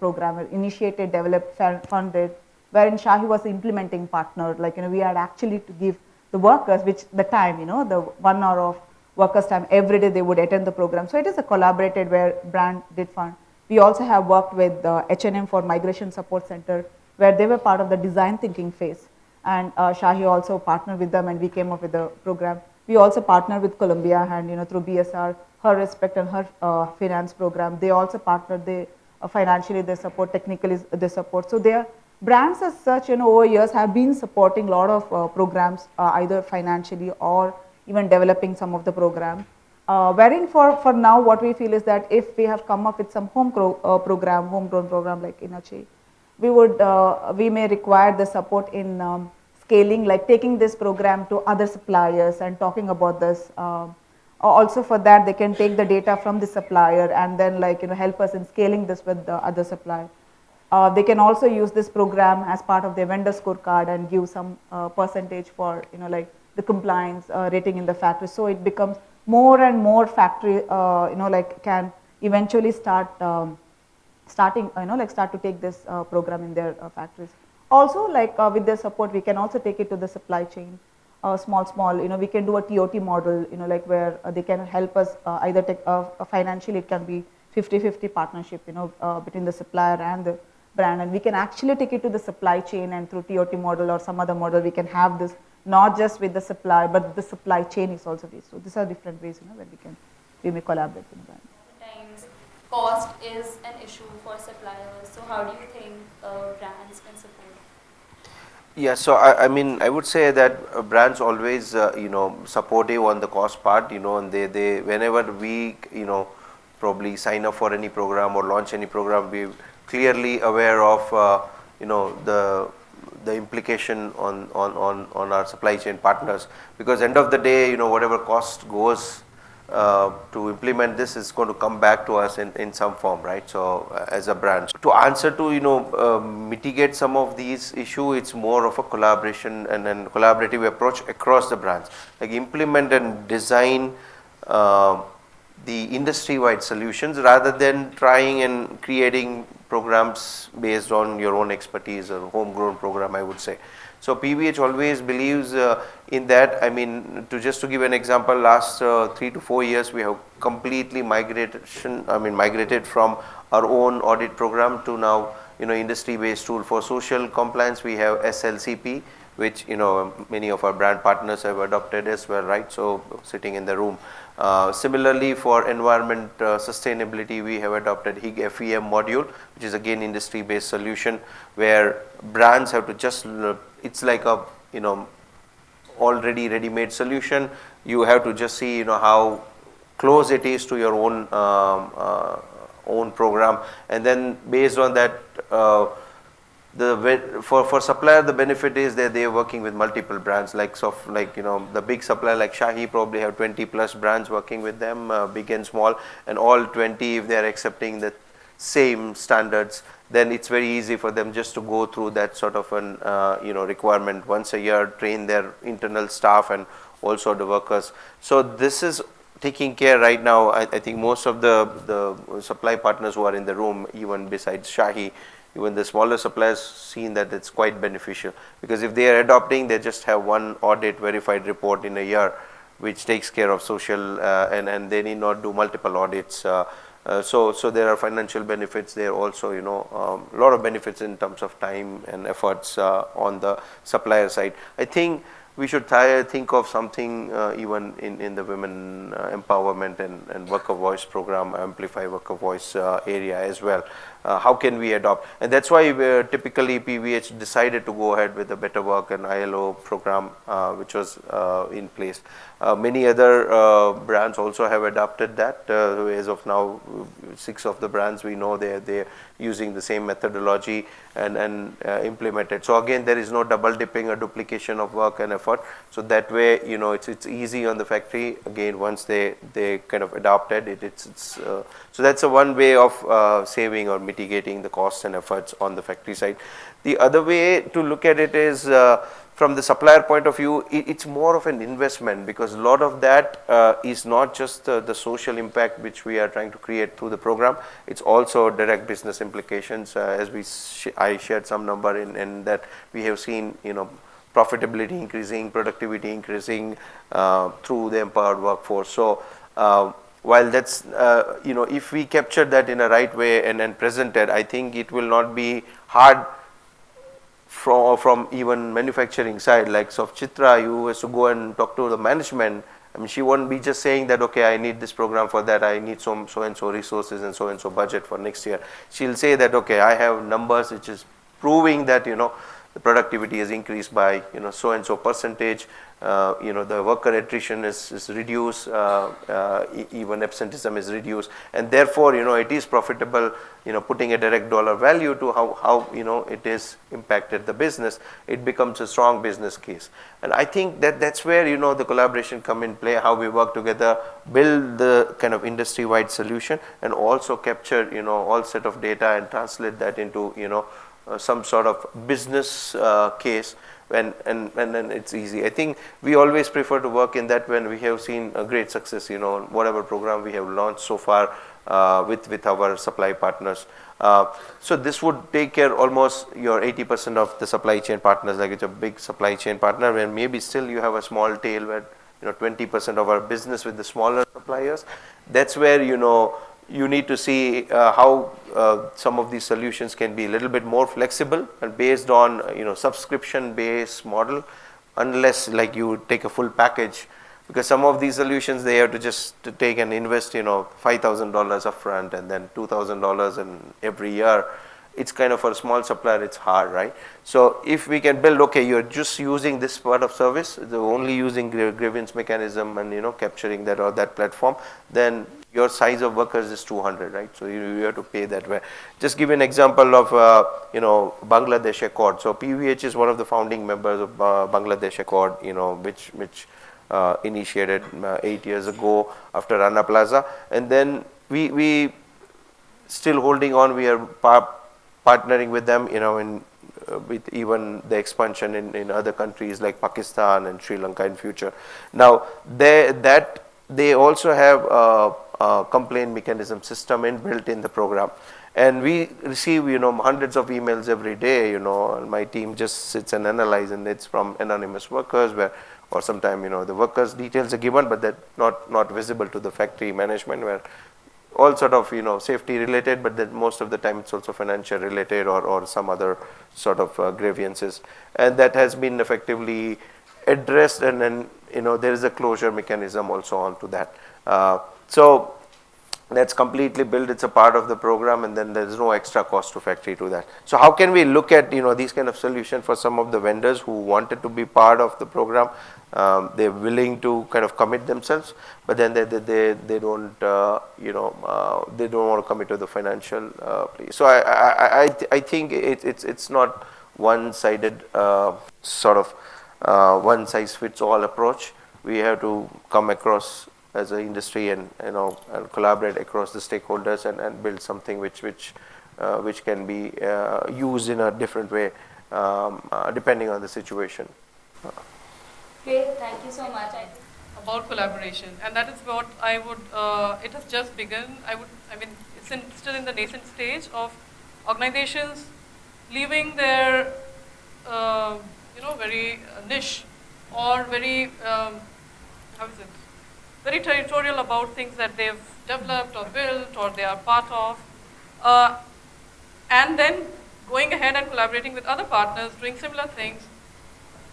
Speaker 2: program initiated, developed, funded, wherein Shahi was the implementing partner. Like we had actually to give the workers, which the time, the 1 hour of workers' time every day they would attend the program. So it is a collaborated where brand did fund. We also have worked with H&M for Migration Support Center, where they were part of the design thinking phase. And Shahi also partnered with them, and we came up with the program. We also partnered with Columbia, and through BSR, Her Respect and Her Finance program. They also partnered. They financially they support, technically they support. So they are brands as such, over years have been supporting a lot of programs, either financially or even developing some of the program. Wherein for now, what we feel is that if we have come up with some homegrown program like Inachi, we may require the support in scaling, like taking this program to other suppliers and talking about this. Also for that, they can take the data from the supplier and then help us in scaling this with the other supplier. They can also use this program as part of their vendor scorecard and give some percentage for like the compliance rating in the factory. So it becomes more and more factory like can eventually start to take this program in their factories. Also, like with their support, we can also take it to the supply chain. Small, we can do a TOT model, like where they can help us either take financially, it can be 50-50 partnership, between the supplier and the brand, and we can actually take it to the supply chain, and through TOT model or some other model, we can have this not just with the supply, but the supply chain is also this. So these are different ways, where we may collaborate with brand.
Speaker 1: Sometimes cost is an issue for suppliers. So how do you think brands can support?
Speaker 4: Yeah, so I mean, I would say that brands always, supportive on the cost part, and they whenever we, probably sign up for any program or launch any program, we clearly aware of, the implication on our supply chain partners, because end of the day, whatever cost goes to implement this is going to come back to us in some form, right? So as a brand, to answer to mitigate some of these issues, it's more of a collaboration and then collaborative approach across the brands, like implement and design the industry-wide solutions rather than trying and creating programs based on your own expertise or homegrown program, I would say. So PVH always believes in that. I mean, to give an example, last 3 to 4 years, we have completely migrated from our own audit program to now, industry-based tool for social compliance. We have SLCP, which many of our brand partners have adopted as well, right? So sitting in the room. Similarly, for environment sustainability, we have adopted HIG FEM module, which is again industry-based solution where brands have to just, it's like a already ready-made solution. You have to just see how close it is to your own program, and then based on that, for supplier, the benefit is that they are working with multiple brands, the big supplier like Shahi probably have 20 plus brands working with them, big and small, and all 20, if they are accepting the same standards, then it's very easy for them just to go through that sort of an requirement once a year, train their internal staff and also the workers. So this is taking care right now. I think most of the supply partners who are in the room, even besides Shahi, even the smaller suppliers seen that it's quite beneficial, because if they are adopting, they just have one audit verified report in a year, which takes care of social, and they need not do multiple audits. So there are financial benefits there also, a lot of benefits in terms of time and efforts on the supplier side. I think we should think of something even in the women empowerment and worker voice program, amplify worker voice area as well. How can we adopt? And that's why typically PVH decided to go ahead with the Better Work and ILO program, which was in place. Many other brands also have adopted that. As of now, 6 of the brands we know they're using the same methodology and implemented. So again, there is no double dipping or duplication of work and effort. So that way, it's easy on the factory. Again, once they kind of adopted it, so that's a one way of saving or mitigating the costs and efforts on the factory side. The other way to look at it is from the supplier point of view, it's more of an investment, because a lot of that is not just the social impact which we are trying to create through the program. It's also direct business implications. As I shared some number in that we have seen, profitability increasing, productivity increasing through the empowered workforce. So while that's, if we capture that in a right way and then present it, I think it will not be hard from even manufacturing side. Like of Chitra, you has to go and talk to the management. I mean, she won't be just saying that, okay, I need this program for that, I need so and so resources and so budget for next year. She'll say that, okay, I have numbers which is proving that, the productivity has increased by, so and so percentage. The worker attrition is reduced, even absenteeism is reduced, and therefore, it is profitable, putting a direct dollar value to how it is impacted the business. It becomes a strong business case. And I think that's where, the collaboration come in play, how we work together, build the kind of industry-wide solution, and also capture, all set of data and translate that into, some sort of business case, and then it's easy. I think we always prefer to work in that when we have seen a great success, whatever program we have launched so far with our supply partners. So this would take care almost your 80% of the supply chain partners, like it's a big supply chain partner, where maybe still you have a small tail where 20% of our business with the smaller suppliers. That's where you need to see how some of these solutions can be a little bit more flexible and based on subscription based model, unless like you take a full package, because some of these solutions they have to just take and invest $5,000 upfront and then $2,000 in every year. It's kind of for a small supplier, it's hard, right? So if we can build, okay, you're just using this part of service, they're only using grievance mechanism and capturing that or that platform, then your size of workers is 200, right? So you have to pay that way. Just give an example of Bangladesh Accord. So PVH is one of the founding members of Bangladesh Accord, which initiated 8 years ago after Rana Plaza, and then we still holding on. We are partnering with them, with even the expansion in other countries like Pakistan and Sri Lanka in future. Now they also have a complaint mechanism system inbuilt in the program, and we receive hundreds of emails every day. And my team just sits and analyze, and it's from anonymous workers or sometimes the workers' details are given, but they're not visible to the factory management, where all sort of safety related, but then most of the time it's also financial related or some other sort of grievances, and that has been effectively addressed, and then there is a closure mechanism also onto that. So that's completely built. It's a part of the program, and then there is no extra cost to factory to that. So how can we look at these kind of solution for some of the vendors who wanted to be part of the program? They're willing to kind of commit themselves, but then they don't they don't want to commit to the financial place. So I think it's not one-sided sort of one size fits all approach. We have to come across as an industry and and collaborate across the stakeholders and build something which can be used in a different way depending on the situation.
Speaker 1: Great, thank you so much.
Speaker 5: About collaboration, and that is what I would. It has just begun. I mean, it's still in the nascent stage of organizations leaving their, very niche or very, how is it, very territorial about things that they've developed or built or they are part of, and then going ahead and collaborating with other partners, doing similar things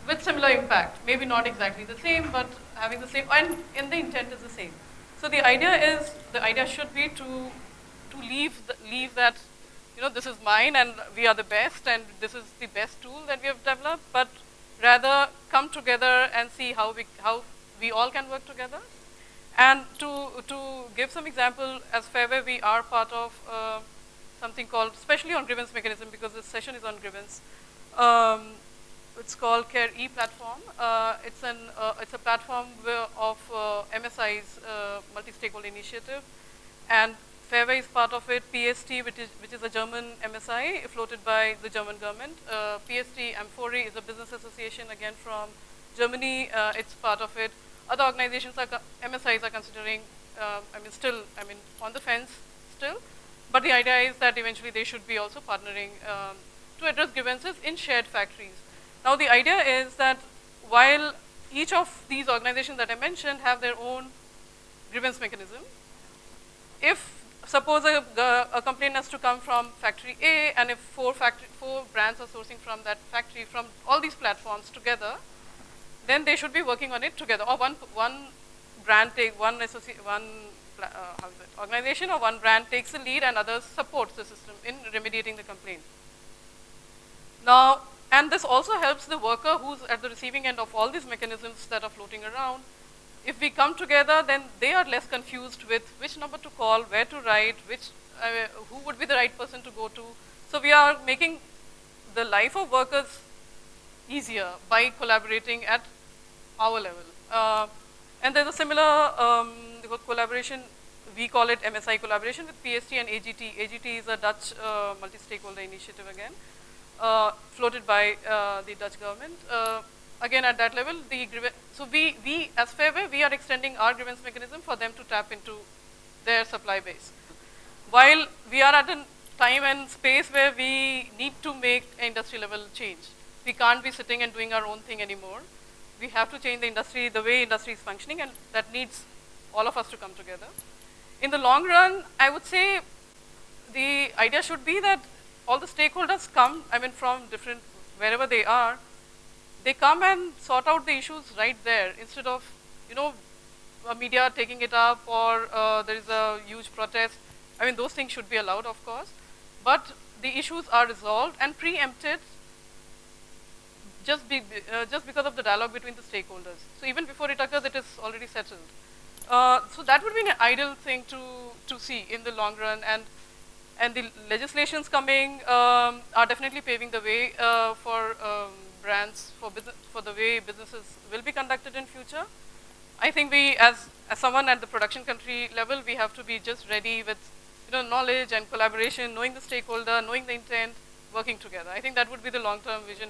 Speaker 5: with similar impact. Maybe not exactly the same, but having the same, and the intent is the same. So the idea should be to leave that, this is mine and we are the best and this is the best tool that we have developed, but rather come together and see how we all can work together. And to give some example, as Fairway, we are part of something called, especially on grievance mechanism, because this session is on grievance. It's called Care E platform. It's a platform of MSI's multi-stakeholder initiative, and Fairway is part of it. PST, which is a German MSI floated by the German government. PST Amfori is a business association, again from Germany. It's part of it. Other organizations, MSIs, are considering. Still on the fence still. But the idea is that eventually they should be also partnering to address grievances in shared factories. Now the idea is that while each of these organizations that I mentioned have their own grievance mechanism, if suppose a complaint has to come from factory A, and if four brands are sourcing from that factory, from all these platforms together, then they should be working on it together. Or one brand organization or one brand takes the lead and others supports the system in remediating the complaint. Now, and this also helps the worker who's at the receiving end of all these mechanisms that are floating around. If we come together, then they are less confused with which number to call, where to write, who would be the right person to go to. So we are making the life of workers easier by collaborating at our level. And there's a similar collaboration, we call it MSI collaboration with PST and AGT. AGT is a Dutch multi-stakeholder initiative again, floated by the Dutch government. Again, at that level, so we as Fairway, we are extending our grievance mechanism for them to tap into their supply base. While we are at a time and space where we need to make an industry level change. We can't be sitting and doing our own thing anymore. We have to change the industry, the way industry is functioning, and that needs all of us to come together. In the long run, I would say the idea should be that all the stakeholders come, from different, wherever they are, they come and sort out the issues right there instead of, media taking it up or there is a huge protest. Those things should be allowed, of course, but the issues are resolved and preempted just because of the dialogue between the stakeholders. So even before it occurs, it is already settled. So that would be an ideal thing to see in the long run, and the legislations coming are definitely paving the way for brands, for the way businesses will be conducted in future. I think we, as someone at the production country level, we have to be just ready with knowledge and collaboration, knowing the stakeholder, knowing the intent, working together. I think that would be the long-term vision.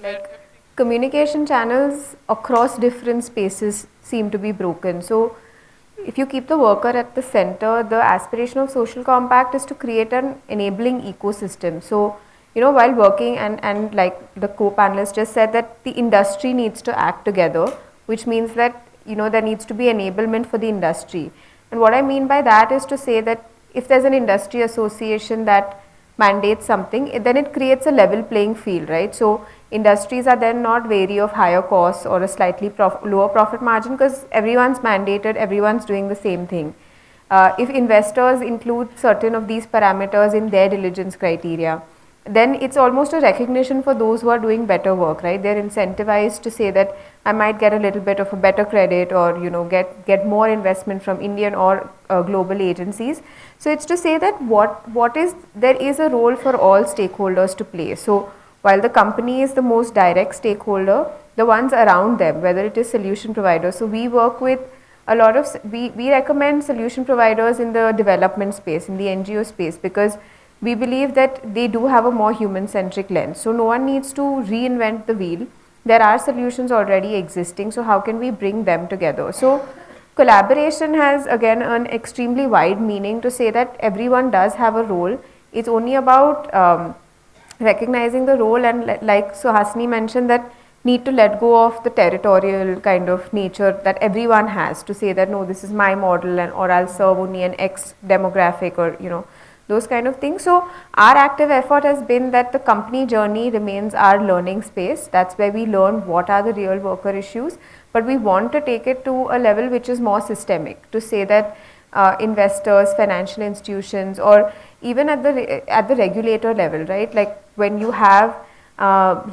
Speaker 6: Communication channels across different spaces seem to be broken. So if you keep the worker at the center, the aspiration of social compact is to create an enabling ecosystem. So, while working and like the co-panelist just said, that the industry needs to act together, which means that, there needs to be enablement for the industry. And what I mean by that is to say that if there's an industry association that mandates something, then it creates a level playing field, right? So industries are then not wary of higher costs or a slightly lower profit margin because everyone's mandated, everyone's doing the same thing. If investors include certain of these parameters in their diligence criteria, then it's almost a recognition for those who are doing better work, right? They're incentivized to say that I might get a little bit of a better credit or, get more investment from Indian or global agencies. So it's to say that there is a role for all stakeholders to play. So while the company is the most direct stakeholder, the ones around them, whether it is solution providers. So we work with a lot of, we recommend solution providers in the development space, in the NGO space, because we believe that they do have a more human-centric lens. So no one needs to reinvent the wheel. There are solutions already existing, so how can we bring them together? So collaboration has, again, an extremely wide meaning to say that everyone does have a role. It's only about recognizing the role and like Suhasini mentioned, that need to let go of the territorial kind of nature that everyone has to say that no, this is my model, and or I'll serve only an X demographic, or those kind of things. So our active effort has been that the company journey remains our learning space. That's where we learn what are the real worker issues, but we want to take it to a level which is more systemic, to say that investors, financial institutions, or even at the regulator level, right? Like when you have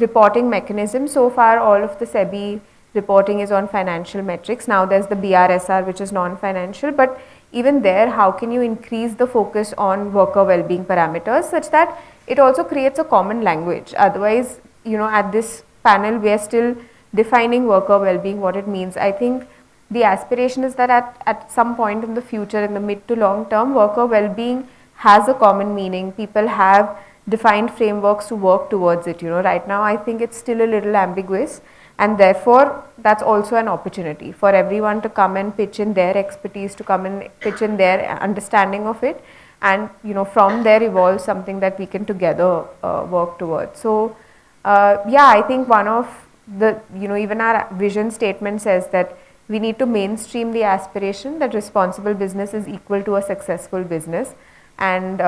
Speaker 6: reporting mechanisms, so far all of the SEBI reporting is on financial metrics. Now there's the BRSR, which is non-financial, but even there, how can you increase the focus on worker well-being parameters such that it also creates a common language? Otherwise, at this panel, we are still defining worker well-being, what it means. I think the aspiration is that at some point in the future, in the mid to long term, worker well-being has a common meaning. People have defined frameworks to work towards it. Right now, I think it's still a little ambiguous, and therefore that's also an opportunity for everyone to come and pitch in their expertise, to come and pitch in their understanding of it, and from there evolve something that we can together work towards. So yeah, I think one of the even our vision statement says that we need to mainstream the aspiration that responsible business is equal to a successful business, and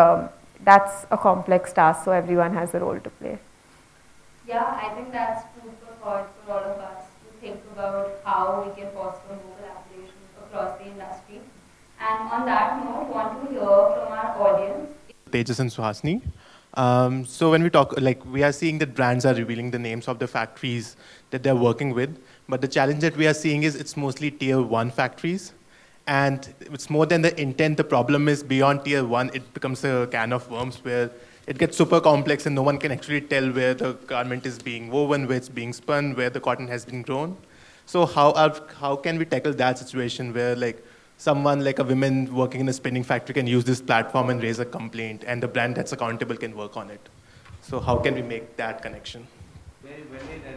Speaker 6: that's a complex task, so everyone has a role to play.
Speaker 1: Yeah, I think that's food for thought for all of us to think about how we can foster more collaboration across the industry. And on that note, want to hear from our audience.
Speaker 7: Tejas and Suhasini. So when we talk, like we are seeing that brands are revealing the names of the factories that they're working with, but the challenge that we are seeing is it's mostly tier 1 factories. And it's more than the intent. The problem is beyond tier 1, it becomes a can of worms where it gets super complex and no one can actually tell where the garment is being woven, where it's being spun, where the cotton has been grown. So how can we tackle that situation where like someone like a woman working in a spinning factory can use this platform and raise a complaint, and the brand that's accountable can work on it? So how can we make that connection?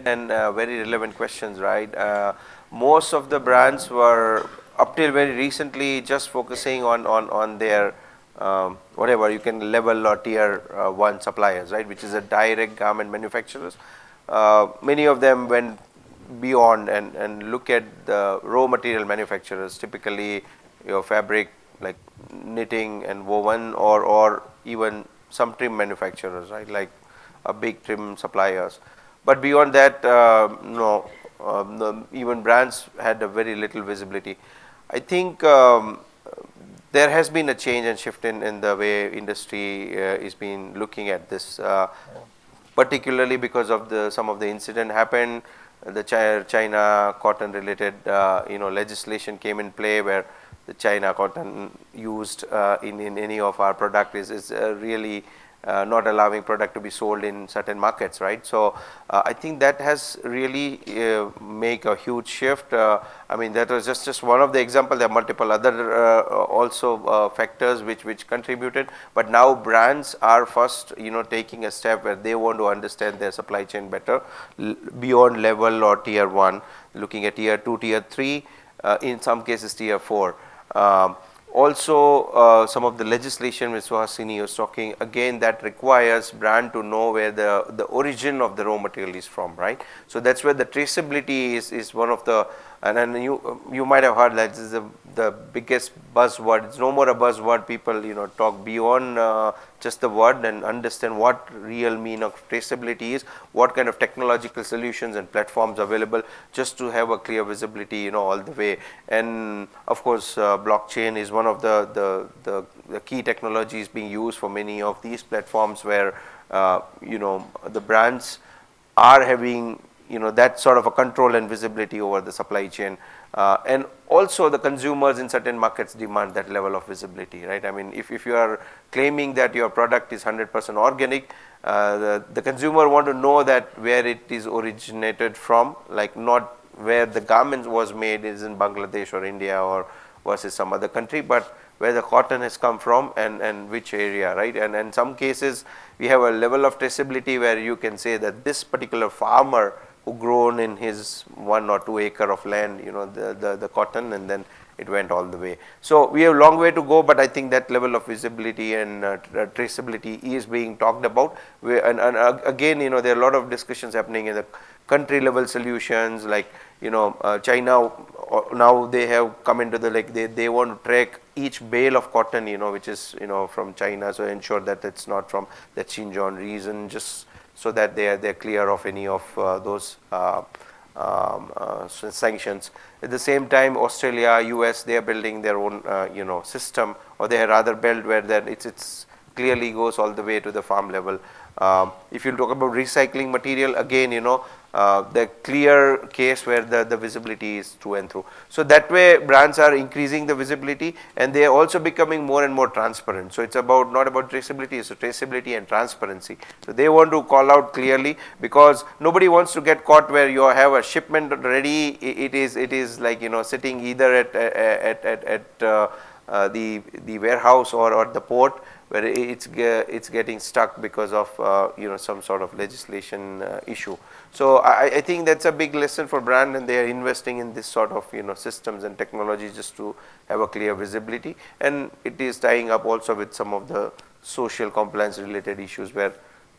Speaker 4: And very relevant questions, right? Most of the brands were up till very recently just focusing on their whatever you can level or tier 1 suppliers, right, which is a direct garment manufacturers. Many of them went beyond and look at the raw material manufacturers, typically your fabric like knitting and woven, or even some trim manufacturers, right, like big trim suppliers. But beyond that, no, even brands had a very little visibility. I think there has been a change and shift in the way industry is been looking at this, particularly because of some of the incident happened. The China cotton related legislation came in play, where the China cotton used in any of our product is really not allowing product to be sold in certain markets, right? So I think that has really make a huge shift. I mean, that was just one of the example. There are multiple other also factors which contributed, but now brands are first taking a step where they want to understand their supply chain better beyond level or tier 1, looking at tier 2, tier 3, in some cases tier 4. Also, some of the legislation which Suhasini was talking, again, that requires brand to know where the origin of the raw material is from, right? So that's where the traceability is one of the, and then you might have heard that this is the biggest buzzword. It's no more a buzzword. People talk beyond just the word and understand what real mean of traceability is, what kind of technological solutions and platforms available, just to have a clear visibility all the way. And of course, blockchain is one of the key technologies being used for many of these platforms, where the brands are having that sort of a control and visibility over the supply chain, and also the consumers in certain markets demand that level of visibility, right? I mean, if you are claiming that your product is 100% organic, the consumer want to know that where it is originated from, like not where the garment was made is in Bangladesh or India or versus some other country, but where the cotton has come from and which area, right? And in some cases we have a level of traceability where you can say that this particular farmer who grown in his 1 or 2 acre of land, the cotton, and then it went all the way. So we have a long way to go, but I think that level of visibility and traceability is being talked about. And again, you know, there are a lot of discussions happening in the country level solutions, like, you know, China now they have come into the, like, they want to track each bale of cotton, you know, which is, you know, from China, so ensure that it's not from the Xinjiang region, just so that they're clear of any of those sanctions. At the same time, Australia, US, they are building their own you know, system, or they have rather built where that it's clearly goes all the way to the farm level. If you talk about recycling material, again, you know, the clear case where the visibility is through and through. So that way brands are increasing the visibility, and they are also becoming more and more transparent. So it's about, not about traceability, it's traceability and transparency. So they want to call out clearly, because nobody wants to get caught where you have a shipment ready, it is like, you know, sitting either at the warehouse or at the port, where it's getting stuck because of you know, some sort of legislation issue. So I think that's a big lesson for brand, and they are investing in this sort of, you know, systems and technology just to have a clear visibility. And it is tying up also with some of the social compliance related issues, where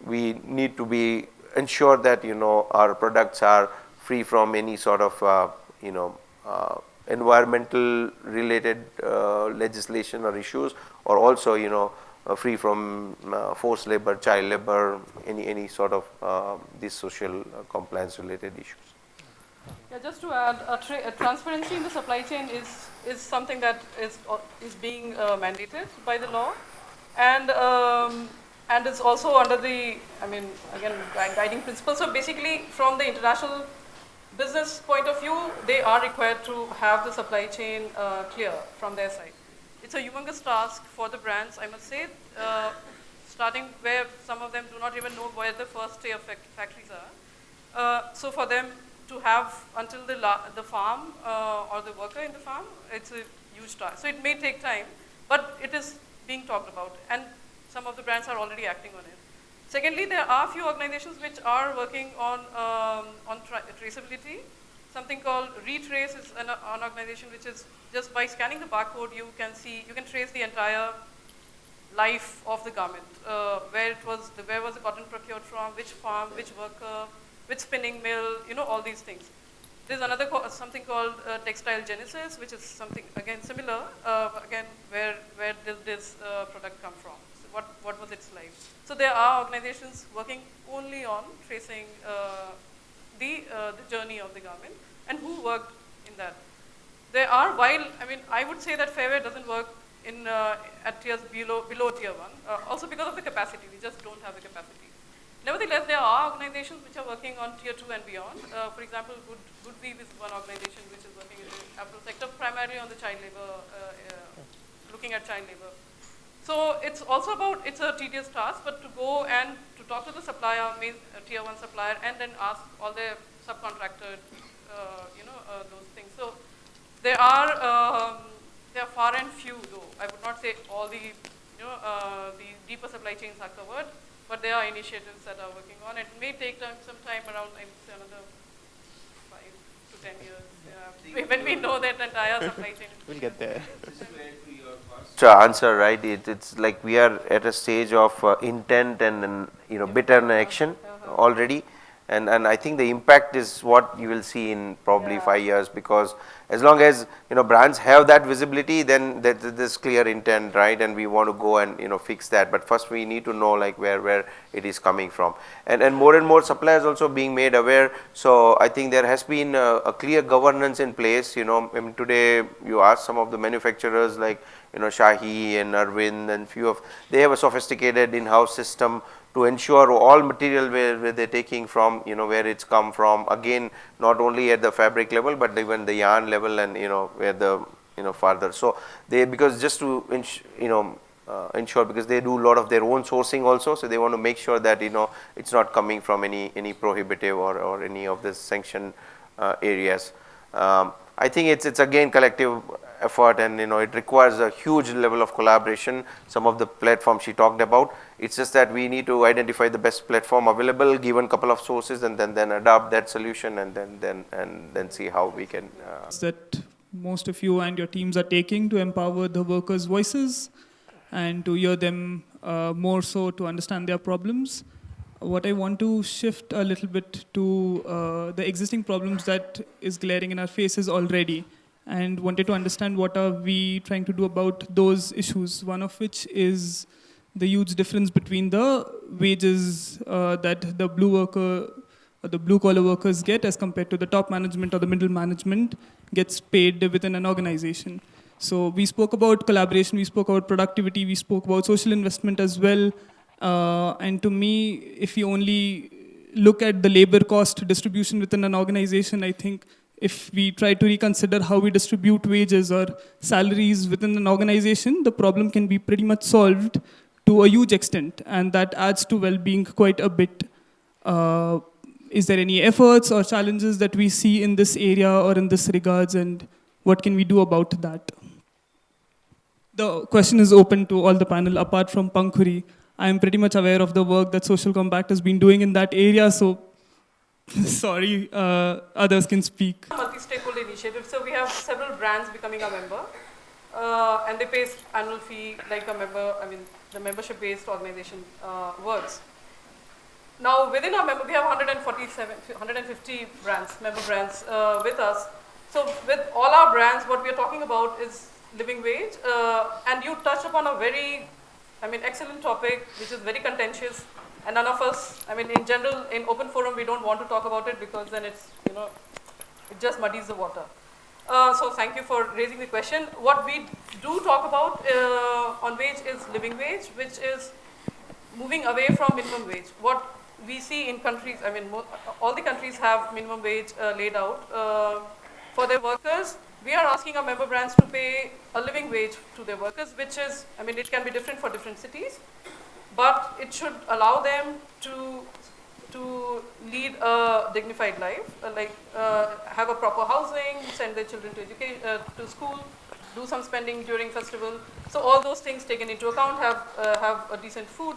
Speaker 4: we need to be ensure that, you know, our products are free from any sort of you know, environmental related legislation or issues, or also, you know, free from forced labor, child labor, any sort of these social compliance related issues.
Speaker 5: Yeah, just to add, transparency in the supply chain is something that is being mandated by the law, and it's also under the, I mean, again, guiding principles. So basically, from the international business point of view, they are required to have the supply chain clear from their side. It's a humongous task for the brands, I must say, starting where some of them do not even know where the first tier factories are. So for them to have until the farm or the worker in the farm, it's a huge task. So it may take time, but it is being talked about, and some of the brands are already acting on it. Secondly, there are a few organizations which are working on traceability. Something called Retrace is an organization which is just by scanning the barcode, you can trace the entire life of the garment, where was the cotton procured from, which farm, which worker, which spinning mill, you know, all these things. There's another something called Textile Genesis, which is something again similar, again where did this product come from? So what was its life? So there are organizations working only on tracing the journey of the garment, and who worked in that. There are, while, I mean, I would say that Fairwear doesn't work in at tiers below tier 1, also because of the capacity. We just don't have the capacity. Nevertheless, there are organizations which are working on tier 2 and beyond. For example, Good Weave is one organization which is working in the apparel sector, primarily on the child labor, looking at child labor. So it's also about, it's a tedious task, but to go and to talk to the supplier, tier 1 supplier, and then ask all their subcontracted, you know, those things. So there are far and few, though. I would not say all the, you know, the deeper supply chains are covered, but there are initiatives that are working on. It may take some time, around, I would say, another 5 to 10 years, when we know that entire supply chain.
Speaker 7: We'll get there.
Speaker 4: To answer, right, it's like we are at a stage of intent and, you know, bitter action already. And I think the impact is what you will see in probably 5 years, because as long as, you know, brands have that visibility, then there's clear intent, right? And we want to go and, you know, fix that. But first we need to know, like, where it is coming from. And more suppliers also being made aware. So I think there has been a clear governance in place. You know, I mean, today you ask some of the manufacturers, like, you know, Shahi and Arvind and they have a sophisticated in-house system to ensure all material where they're taking from, you know, where it's come from, again, not only at the fabric level, but even the yarn level, and, you know, where the, you know, farther. So they, because just to, ensure, because they do a lot of their own sourcing also, so they want to make sure that, you know, it's not coming from any prohibitive or any of the sanctioned areas. I think it's again collective effort, and, you know, it requires a huge level of collaboration. Some of the platforms she talked about, it's just that we need to identify the best platform available, given couple of sources, and then adopt that solution, and then see how we can.
Speaker 8: That most of you and your teams are taking to empower the workers' voices and to hear them more so to understand their problems. What I want to shift a little bit to the existing problems that is glaring in our faces already, and wanted to understand what are we trying to do about those issues, one of which is the huge difference between the wages that the blue worker or the blue collar workers get as compared to the top management or the middle management gets paid within an organization. So we spoke about collaboration, we spoke about productivity, we spoke about social investment as well. And to me, if you only look at the labor cost distribution within an organization, I think if we try to reconsider how we distribute wages or salaries within an organization, the problem can be pretty much solved to a huge extent, and that adds to well-being quite a bit. Is there any efforts or challenges that we see in this area or in this regards, and what can we do about that? The question is open to all the panel. Apart from Pankhuri, I am pretty much aware of the work that Social Compact has been doing in that area, so sorry, others can speak.
Speaker 5: Multi-stakeholder initiative. So we have several brands becoming a member, and they pay annual fee like a member. I mean, the membership-based organization works. Now, within our member, we have 150 brands, member brands with us. So with all our brands, what we are talking about is living wage. And you touched upon a very, excellent topic, which is very contentious. And none of us, in general, in open forum, we don't want to talk about it because then it's, it just muddies the water. So thank you for raising the question. What we do talk about on wage is living wage, which is moving away from minimum wage. What we see in countries, all the countries have minimum wage laid out for their workers. We are asking our member brands to pay a living wage to their workers, which is, it can be different for different cities, but it should allow them to lead a dignified life, have a proper housing, send their children to school, do some spending during festival. So all those things taken into account, have a decent food.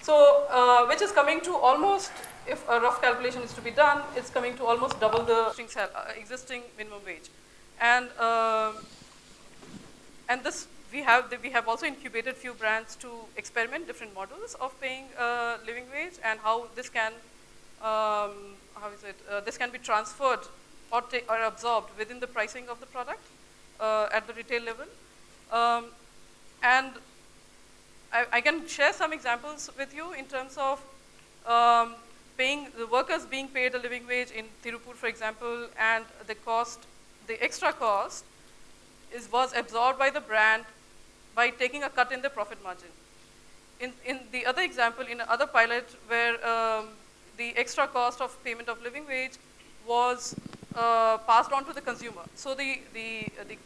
Speaker 5: So, which is coming to almost, if a rough calculation is to be done, it's coming to almost double the existing minimum wage. And this, we have also incubated few brands to experiment different models of paying living wage and how this can, this can be transferred or absorbed within the pricing of the product at the retail level. And I can share some examples with you in terms of paying the workers being paid a living wage in Tirupur, for example, and the extra cost was absorbed by the brand by taking a cut in the profit margin. In the other example, in another pilot where the extra cost of payment of living wage was passed on to the consumer. So the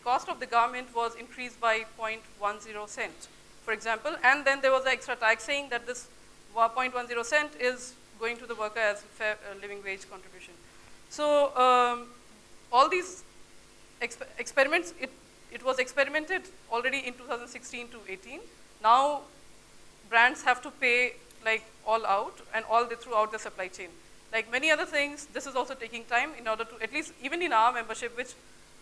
Speaker 5: cost of the garment was increased by 0.10 cent. For example, and then there was an extra tax saying that this 0.10 cent is going to the worker as fair living wage contribution. So all these experiments, it was experimented already in 2016 to 18. Now brands have to pay all out and throughout the supply chain. Like many other things, this is also taking time in order to, at least even in our membership, which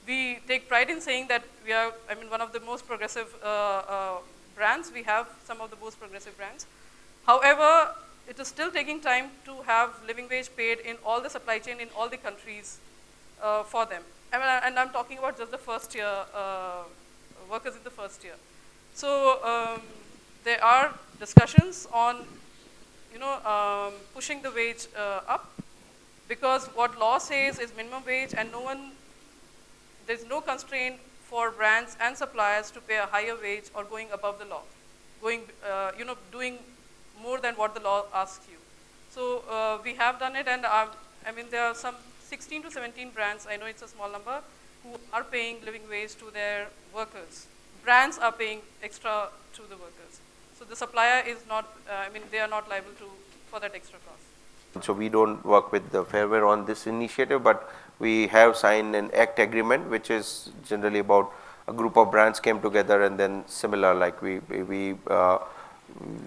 Speaker 5: we take pride in saying that we are, one of the most progressive brands. We have some of the most progressive brands. However, it is still taking time to have living wage paid in all the supply chain in all the countries for them. And I'm talking about just the first year, workers in the first year. So there are discussions on, pushing the wage up, because what law says is minimum wage, and there's no constraint for brands and suppliers to pay a higher wage or going above the law, doing more than what the law asks you. So we have done it, and there are some 16 to 17 brands, I know it's a small number, who are paying living wage to their workers. Brands are paying extra to the workers. So the supplier is not, they are not liable for that extra cost.
Speaker 4: So we don't work with the Fairwear on this initiative, but we have signed an ACT agreement, which is generally about a group of brands came together, and then similar, like we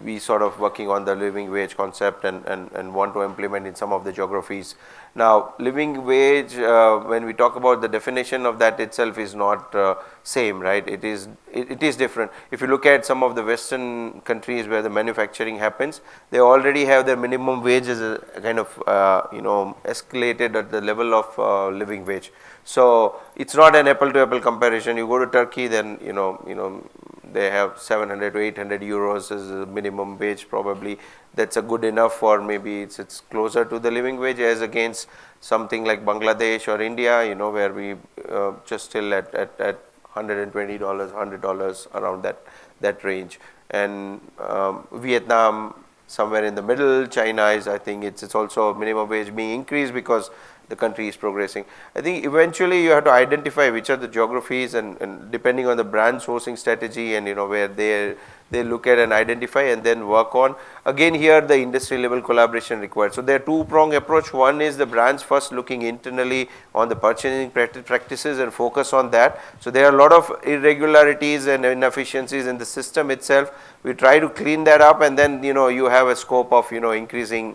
Speaker 4: we sort of working on the living wage concept and want to implement in some of the geographies. Now, living wage, when we talk about the definition of that itself is not same, right? It is different. If you look at some of the Western countries where the manufacturing happens, they already have their minimum wage as a kind of escalated at the level of living wage. So it's not an apple to apple comparison. You go to Turkey, then they have 700 to 800 euros as a minimum wage. Probably that's a good enough for, maybe it's closer to the living wage as against something like Bangladesh or India, where we just still at $120, $100 around that range. And Vietnam somewhere in the middle. China is, I think it's also minimum wage being increased because the country is progressing. I think eventually you have to identify which are the geographies, and depending on the brand sourcing strategy and where they look at and identify and then work on. Again, here the industry level collaboration required. So there are two-pronged approach. One is the brands first looking internally on the purchasing practices and focus on that. So there are a lot of irregularities and inefficiencies in the system itself. We try to clean that up, and then you have a scope of increasing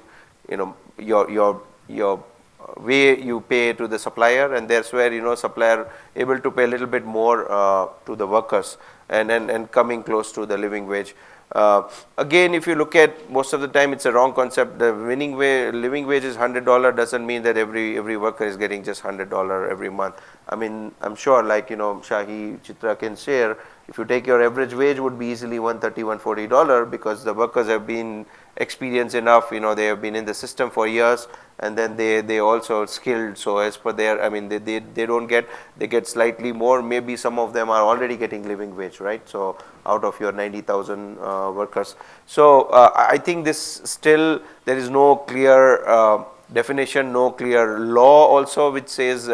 Speaker 4: your way you pay to the supplier, and that's where supplier able to pay a little bit more to the workers and coming close to the living wage. Again, if you look at, most of the time it's a wrong concept. The living wage is $100 doesn't mean that every worker is getting just $100 every month. I mean, I'm sure, like Shahi, Chitra can share, if you take your average wage would be easily $130, $140 because the workers have been experienced enough, they have been in the system for years, and then they also skilled. So as per their, I mean, they get slightly more. Maybe some of them are already getting living wage, right? So out of your 90,000 workers. So I think this still, there is no clear definition, no clear law also which says,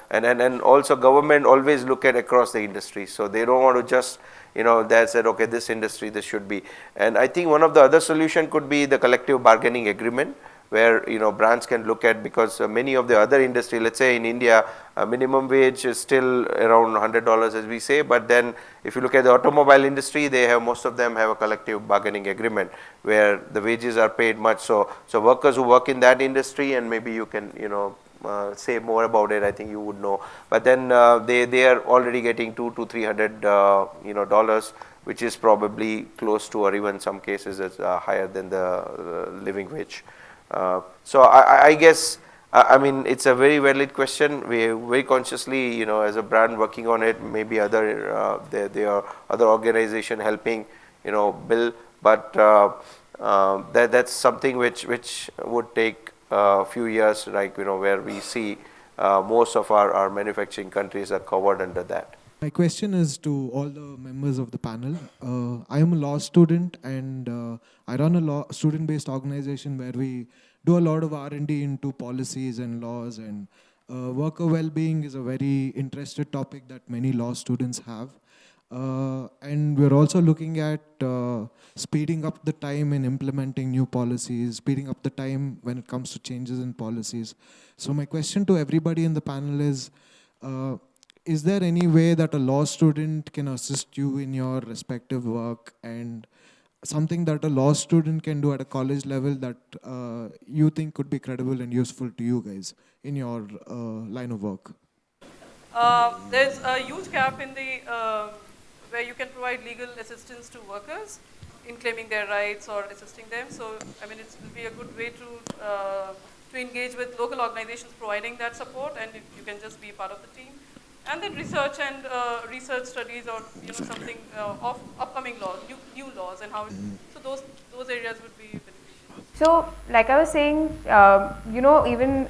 Speaker 4: and also government always look at across the industry. So they don't want to just they said, okay, this industry, this should be. And I think one of the other solution could be the collective bargaining agreement, where brands can look at, because many of the other industry, let's say in India, minimum wage is still around $100 as we say, but then if you look at the automobile industry, most of them have a collective bargaining agreement where the wages are paid much. So workers who work in that industry, and maybe you can say more about it, I think you would know. But then they are already getting $200 to $300 dollars, which is probably close to, or even some cases is higher than the living wage. So I guess, I mean, it's a very valid question. We very consciously, as a brand working on it, maybe there are other organization helping, build, but that's something which would take a few years, like, where we see most of our manufacturing countries are covered under that.
Speaker 9: My question is to all the members of the panel. I am a law student, and I run a student-based organization where we do a lot of R&D into policies and laws, and worker well-being is a very interested topic that many law students have. And we're also looking at speeding up the time in implementing new policies, speeding up the time when it comes to changes in policies. So my question to everybody in the panel is there any way that a law student can assist you in your respective work, and something that a law student can do at a college level that you think could be credible and useful to you guys in your line of work?
Speaker 5: There's a huge gap in the where you can provide legal assistance to workers in claiming their rights or assisting them. So, I mean, it will be a good way to engage with local organizations providing that support, and you can just be part of the team. And then research and research studies, or something of upcoming laws, new laws, and how. So those areas would be beneficial.
Speaker 6: So, like I was saying, even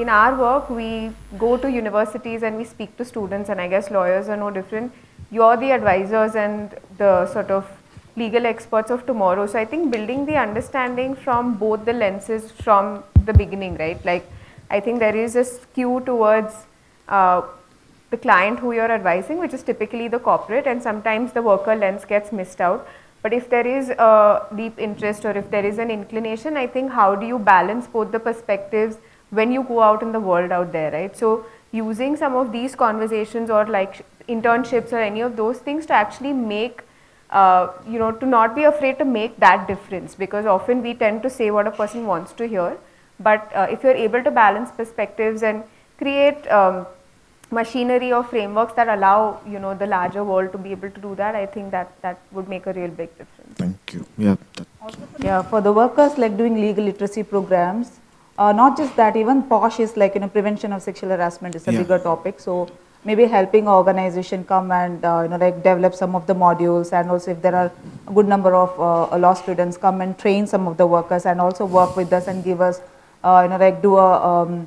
Speaker 6: in our work, we go to universities and we speak to students, and I guess lawyers are no different. You're the advisors and the sort of legal experts of tomorrow. So I think building the understanding from both the lenses from the beginning, right? Like, I think there is a skew towards the client who you're advising, which is typically the corporate, and sometimes the worker lens gets missed out. But if there is a deep interest, or if there is an inclination, I think how do you balance both the perspectives when you go out in the world out there, right? So using some of these conversations, or like internships or any of those things, to actually make to not be afraid to make that difference, because often we tend to say what a person wants to hear, but if you're able to balance perspectives and create machinery or frameworks that allow the larger world to be able to do that, I think that would make a real big difference.
Speaker 9: Thank you. Yeah.
Speaker 2: Yeah, for the workers, like doing legal literacy programs, not just that, even POSH is like, prevention of sexual harassment is a
Speaker 9: Yeah.
Speaker 2: bigger topic. So maybe helping organization come and, like develop some of the modules, and also if there are a good number of law students, come and train some of the workers and also work with us and give us, like do a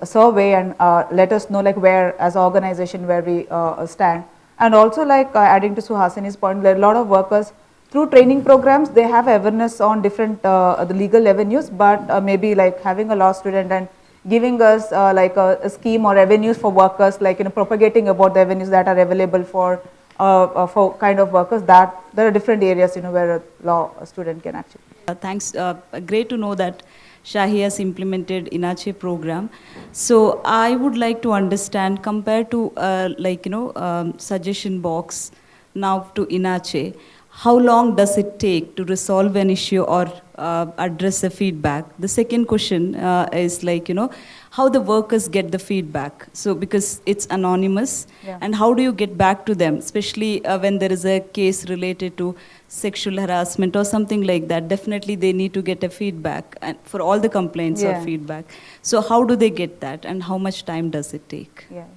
Speaker 2: survey and let us know like where as an organization where we stand. And also like adding to Suhasini's point, a lot of workers through training programs, they have awareness on different the legal avenues, but maybe like having a law student and giving us like a scheme or avenues for workers, like propagating about the avenues that are available for kind of workers, that there are different areas where a law student can actually.
Speaker 10: Thanks. Great to know that Shahi has implemented INACHE program. So I would like to understand, compared to suggestion box now to INACHE, how long does it take to resolve an issue or address a feedback? The second question is how the workers get the feedback. So because it's anonymous,
Speaker 2: Yeah.
Speaker 10: and how do you get back to them, especially when there is a case related to sexual harassment or something like that? Definitely they need to get a feedback, and for all the complaints or
Speaker 2: Yeah.
Speaker 10: feedback. So how do they get that, and how much time does it take?
Speaker 2: Yeah.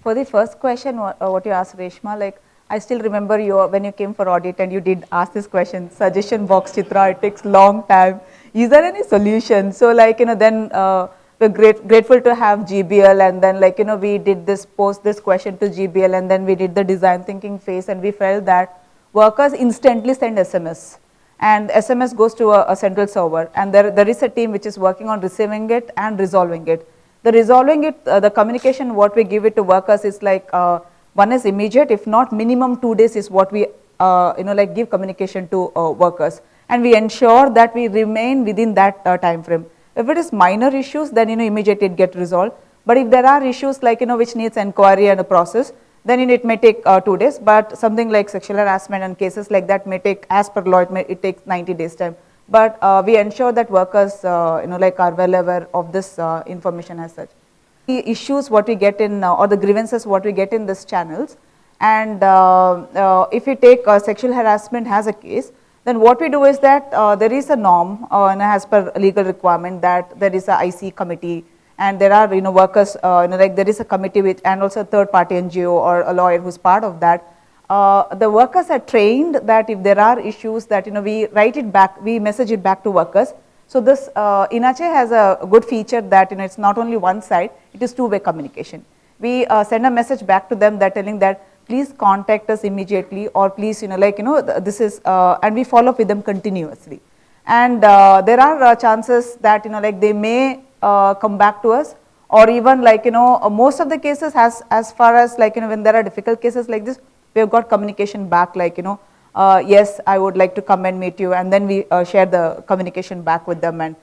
Speaker 2: For the first question, what you asked, Reshma, like I still remember when you came for audit and you did ask this question, suggestion box, Chitra, it takes long time. Is there any solution? So like, then we're grateful to have GBL, and then like, we did post this question to GBL, and then we did the design thinking phase, and we felt that workers instantly send SMS, and SMS goes to a central server, and there is a team which is working on receiving it and resolving it. The resolving it, the communication what we give it to workers is like, one is immediate, if not minimum 2 days is what we like give communication to workers, and we ensure that we remain within that time frame. If it is minor issues, then immediately it get resolved. But if there are issues like which needs inquiry and a process, then it may take 2 days. But something like sexual harassment and cases like that may take, as per law, it takes 90 days time. But we ensure that workers like are well aware of this information as such. The issues what we get in or the grievances what we get in these channels, and if we take sexual harassment as a case, then what we do is that there is a norm as per legal requirement that there is a IC committee, and there are workers like there is a committee which, and also a third party NGO or a lawyer who's part of that. The workers are trained that if there are issues that we write it back, we message it back to workers. So this INACHE has a good feature that it's not only one side, it is two-way communication. We send a message back to them that telling that please contact us immediately, or please this is and we follow up with them continuously. And there are chances that like they may come back to us, or even like most of the cases as far as like when there are difficult cases like this, we have got communication back like yes, I would like to come and meet you, and then we share the communication back with them and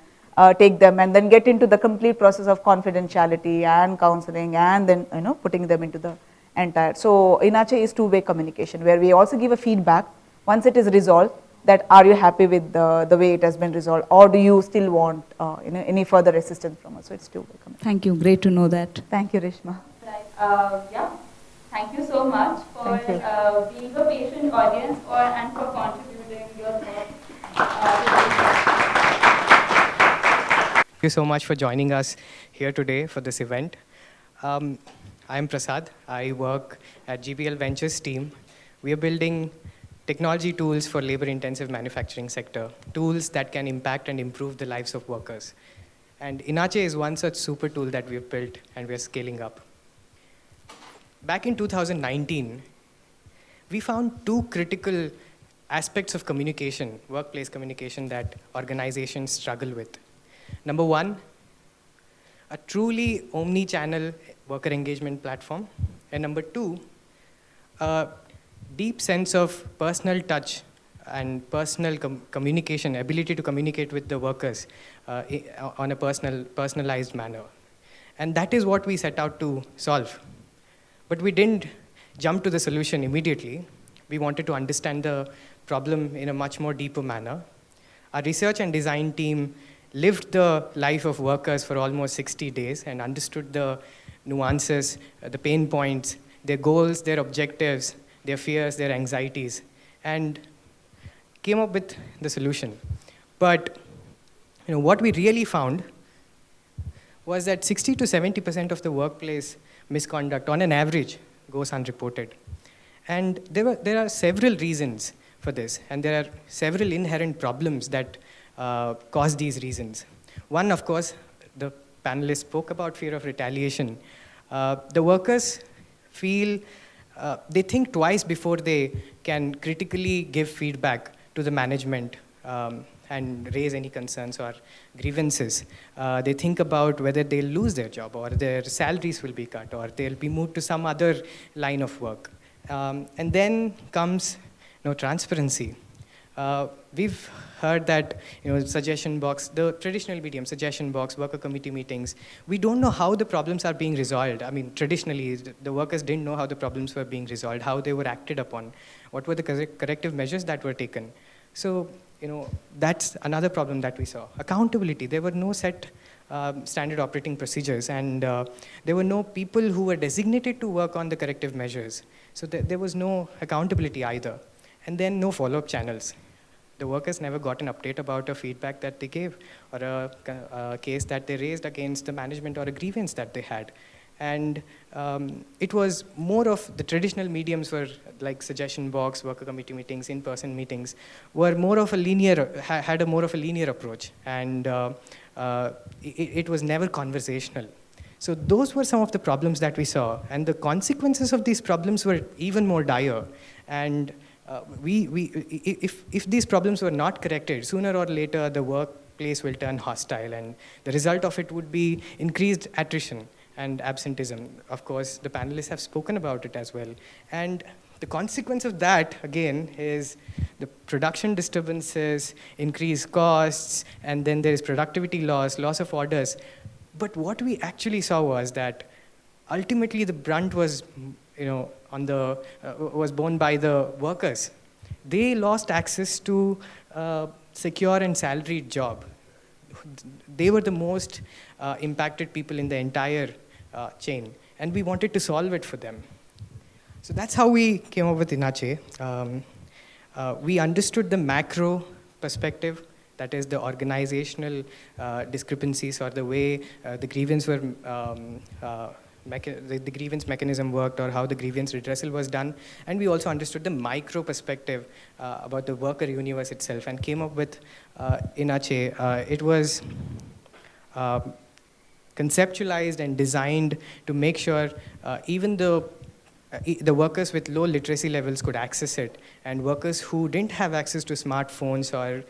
Speaker 2: take them, and then get into the complete process of confidentiality and counseling, and then putting them into the entire. So INACHE is two-way communication, where we also give a feedback once it is resolved, that are you happy with the way it has been resolved, or do you still want any further assistance from us? So it's two-way communication.
Speaker 10: Thank you. Great to know that.
Speaker 2: Thank you, Reshma.
Speaker 1: Yeah. Thank you so much for being a patient audience and for contributing your thoughts.
Speaker 11: Thank you so much for joining us here today for this event. I'm Prasad. I work at GBL Ventures team. We are building technology tools for labor-intensive manufacturing sector, tools that can impact and improve the lives of workers. And INACHE is one such super tool that we've built and we're scaling up. Back in 2019, we found two critical aspects of communication, workplace communication, that organizations struggle with. Number one, a truly omni-channel worker engagement platform. And number two, a deep sense of personal touch and personal communication, ability to communicate with the workers on a personalized manner. And that is what we set out to solve. But we didn't jump to the solution immediately. we wanted to understand the problem in a much more deeper manner. Our research and design team lived the life of workers for almost 60 days and understood the nuances, the pain points, their goals, their objectives, their fears, their anxieties, and came up with the solution. But what we really found was that 60 to 70% of the workplace misconduct, on an average, goes unreported. And there are several reasons for this, and there are several inherent problems that cause these reasons. One, of course, the panelists spoke about fear of retaliation. The workers feel, they think twice before they can critically give feedback to the management and raise any concerns or grievances. They think about whether they'll lose their job or their salaries will be cut or they'll be moved to some other line of work. And then comes transparency. We've heard that suggestion box, the traditional medium, suggestion box, worker committee meetings, we don't know how the problems are being resolved. I mean, traditionally, the workers didn't know how the problems were being resolved, how they were acted upon, what were the corrective measures that were taken. So, that's another problem that we saw. Accountability, there were no set standard operating procedures, and there were no people who were designated to work on the corrective measures. So there was no accountability either. And then no follow-up channels. The workers never got an update about a feedback that they gave or a case that they raised against the management or a grievance that they had. And it was more of the traditional mediums were like suggestion box, worker committee meetings, in-person meetings, were more of a linear, had a more of a linear approach. And it was never conversational. So those were some of the problems that we saw. And the consequences of these problems were even more dire. And if these problems were not corrected, sooner or later the workplace will turn hostile, and the result of it would be increased attrition and absenteeism. Of course, the panelists have spoken about it as well. And the consequence of that, again, is the production disturbances, increased costs, and then there is productivity loss of orders. But what we actually saw was that ultimately the brunt was, was borne by the workers. They lost access to secure and salaried job. They were the most impacted people in the entire chain, and we wanted to solve it for them. So that's how we came up with Inache. We understood the macro perspective, that is the organizational discrepancies or the way the grievance were the grievance mechanism worked or how the grievance redressal was done. And we also understood the micro perspective about the worker universe itself and came up with Inache. It was conceptualized and designed to make sure even the workers with low literacy levels could access it, and workers who didn't have access to smartphones or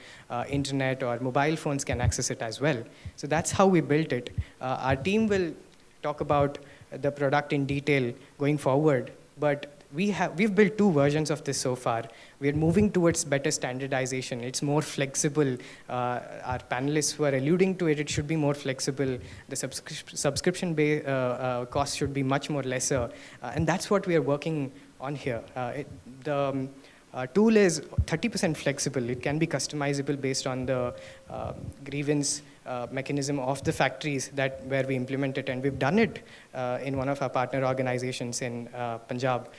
Speaker 11: internet or mobile phones can access it as well. So that's how we built it. Our team will talk about the product in detail going forward, but we've built 2 versions of this so far. We're moving towards better standardization. It's more flexible. Our panelists were alluding to it. It should be more flexible. The subscription cost should be much more lesser. And that's what we are working on here. The tool is 30% flexible. It can be customizable based on the grievance mechanism of the factories where we implement it. And we've done it in one of our partner organizations in Punjab.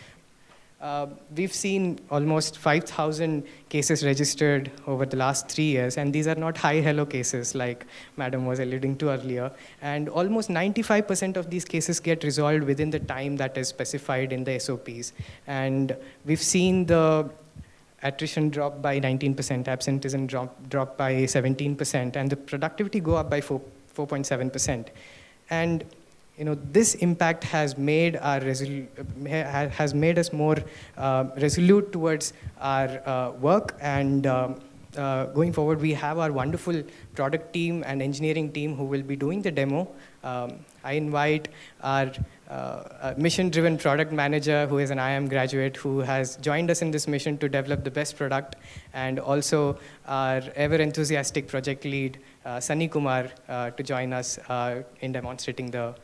Speaker 11: We've seen almost 5,000 cases registered over the last 3 years, and these are not high-hello cases like Madam was alluding to earlier. And almost 95% of these cases get resolved within the time that is specified in the SOPs. And we've seen the attrition drop by 19%, absenteeism drop by 17%, and the productivity go up by 4.7%. And this impact has made us more resolute towards our work, and going forward we have our wonderful product team and engineering team who will be doing the demo. I invite our mission-driven product manager, who is an IIM graduate, who has joined us in this mission to develop the best product, and also our ever-enthusiastic project lead, Sunny Kumar, to join us in demonstrating the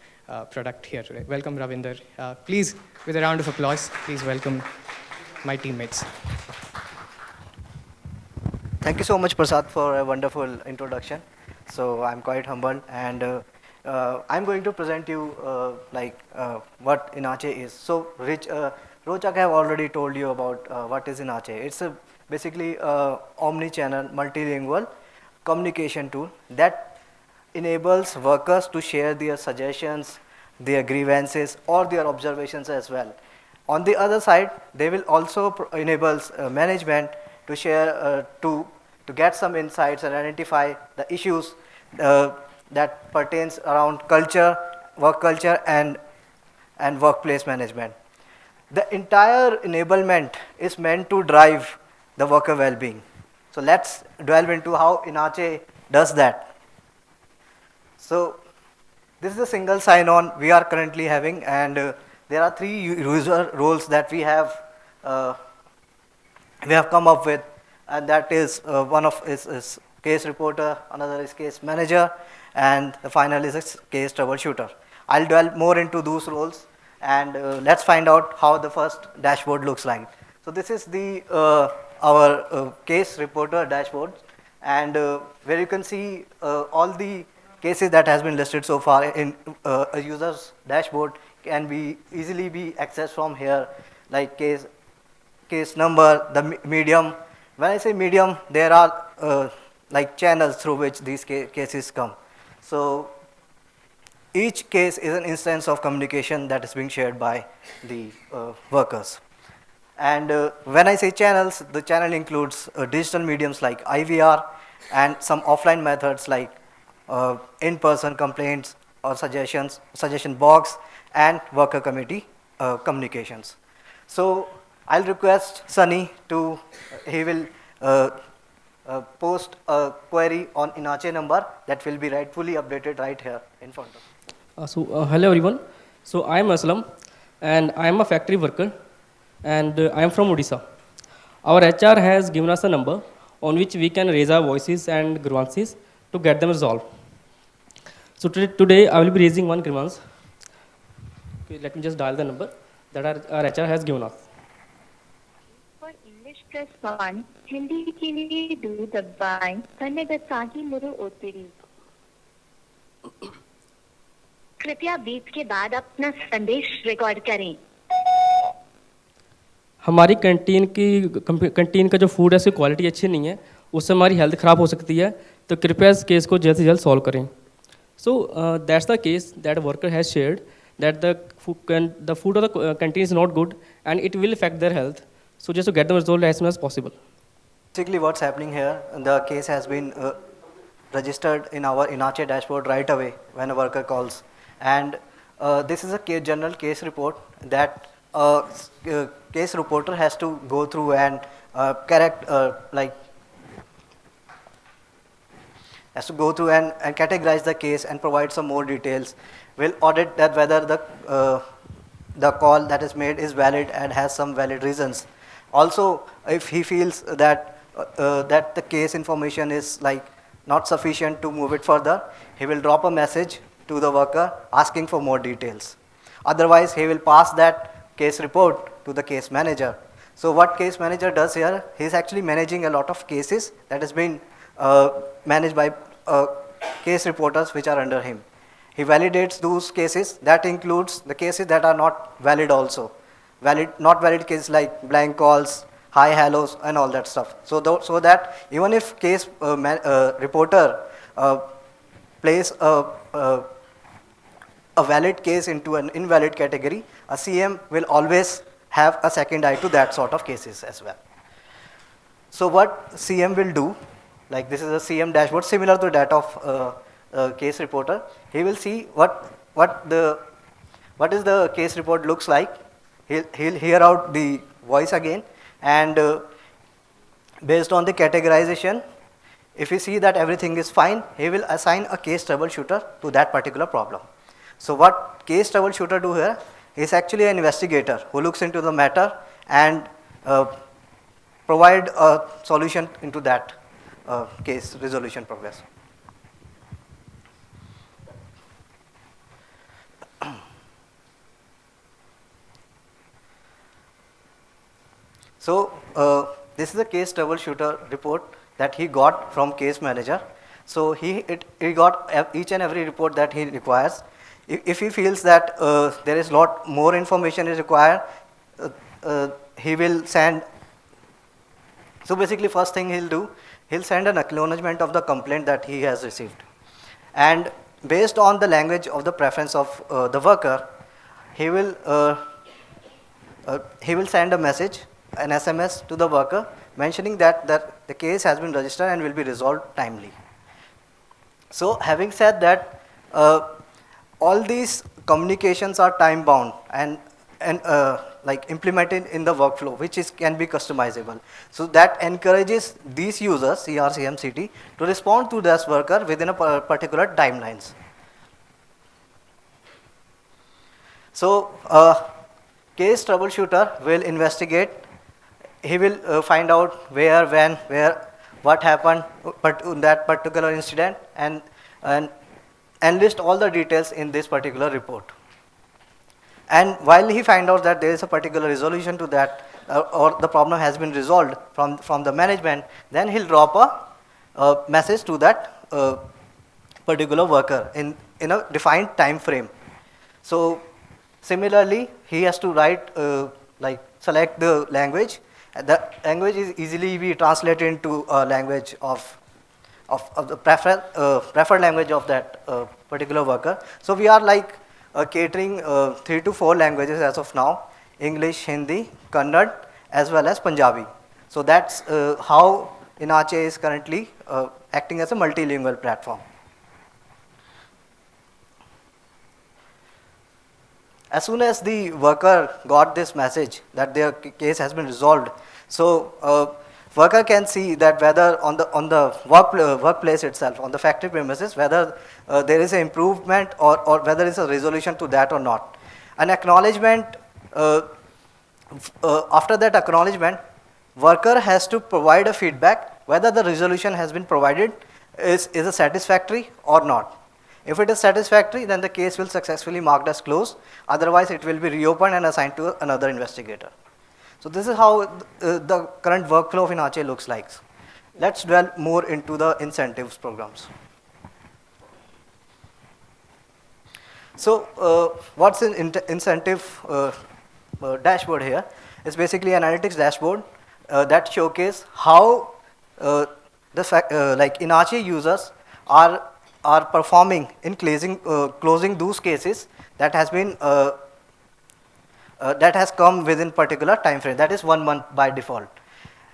Speaker 11: product here today. Welcome, Ravinder. Please, with a round of applause, please welcome my teammates.
Speaker 12: Thank you so much, Prasad, for a wonderful introduction. So I'm quite humbled, and I'm going to present you what Inache is. So Rochak have already told you about what is Inache. It's basically a omni-channel, multilingual communication tool that enables workers to share their suggestions, their grievances, or their observations as well. On the other side, they will also enable management to share, to get some insights and identify the issues that pertains around culture, work culture, and workplace management. The entire enablement is meant to drive the worker well-being. So let's delve into how Inache does that. So this is a single sign-on we are currently having, and there are 3 user roles that we have come up with, and that is one of is case reporter, another is case manager, and the final is a case troubleshooter. I'll delve more into those roles, and let's find out how the first dashboard looks like. So this is the our case reporter dashboard, and where you can see all the cases that has been listed so far in a user's dashboard can be easily be accessed from here, like case number, the medium. When I say medium, there are like channels through which these cases come. So each case is an instance of communication that is being shared by the workers. And when I say channels, the channel includes digital mediums like IVR and some offline methods like in-person complaints or suggestions, suggestion box, and worker committee communications. So I'll request Sunny to, he will post a query on Inache number that will be rightfully updated right here in front of you.
Speaker 13: Hello everyone. So I am Aslam, and I am a factory worker, and I am from Odisha. Our HR has given us a number on which we can raise our voices and grievances to get them resolved. So today I will be raising one grievance. Okay, let me just dial the number that our HR has given us.
Speaker 14: For English press 1, Hindi के लिए 2 दबाएं, कन्नड़ साही मुरु ओतिरी. कृपया beep के बाद अपना संदेश record करें.
Speaker 13: हमारी कैंटीन का जो फूड है उसकी क्वालिटी अच्छी नहीं है, उससे हमारी हेल्थ ख़राब हो सकती है, तो कृपया इस केस को जल्द से जल्द सॉल्व करें. So that's the case that worker has shared that the food of the canteen is not good and it will affect their health. So just to get them resolved as soon as possible.
Speaker 12: Basically what's happening here, the case has been registered in our Inache dashboard right away when a worker calls. And this is a general case report that case reporter has to go through and has to go through and categorize the case and provide some more details. Will audit that whether the call that is made is valid and has some valid reasons. Also, if he feels that that the case information is like not sufficient to move it further, he will drop a message to the worker asking for more details. Otherwise, he will pass that case report to the case manager. So what case manager does here, he is actually managing a lot of cases that has been managed by case reporters which are under him. He validates those cases. That includes the cases that are not valid also. Not valid cases like blank calls, hi, hellos, and all that stuff. So that even if case reporter places a valid case into an invalid category, a CM will always have a second eye to that sort of cases as well. So what CM will do, like this is a CM dashboard similar to that of case reporter. He will see what is the case report looks like. He'll hear out the voice again, and based on the categorization, if he see that everything is fine, he will assign a case troubleshooter to that particular problem. So what case troubleshooter do here is actually an investigator who looks into the matter and provide a solution into that case resolution progress. So this is a case troubleshooter report that he got from case manager. So he got each and every report that he requires. If he feels that there is lot more information is required, he will send. So basically, first thing he'll do, he'll send an acknowledgement of the complaint that he has received, and based on the language of the preference of the worker, he will send a message, an SMS to the worker mentioning that the case has been registered and will be resolved timely. So having said that, all these communications are time bound and like implemented in the workflow, which can be customizable. So that encourages these users, CRCMCT, to respond to this worker within a particular timelines. So case troubleshooter will investigate. He will find out where, when, what happened in that particular incident, and list all the details in this particular report. And while he finds out that there is a particular resolution to that, or the problem has been resolved from the management, then he'll drop a message to that particular worker in a defined time frame. So similarly, he has to write, select the language. The language is easily be translated into a language of the preferred language of that particular worker. So we are catering 3 to 4 languages as of now: English, Hindi, Kannada, as well as Punjabi. So that's how Inache is currently acting as a multilingual platform. As soon as the worker got this message that their case has been resolved, so worker can see that whether on the workplace itself, on the factory premises, whether there is an improvement or whether there is a resolution to that or not. An acknowledgement, after that acknowledgement, worker has to provide a feedback whether the resolution has been provided is a satisfactory or not. If it is satisfactory, then the case will successfully marked as closed. Otherwise, it will be reopened and assigned to another investigator. So this is how the current workflow of Inache looks like. Let's dwell more into the incentives programs. So what's an incentive dashboard here? It's basically analytics dashboard that showcase how Inache users are performing in closing those cases that has been that has come within particular time frame, that is 1 month by default.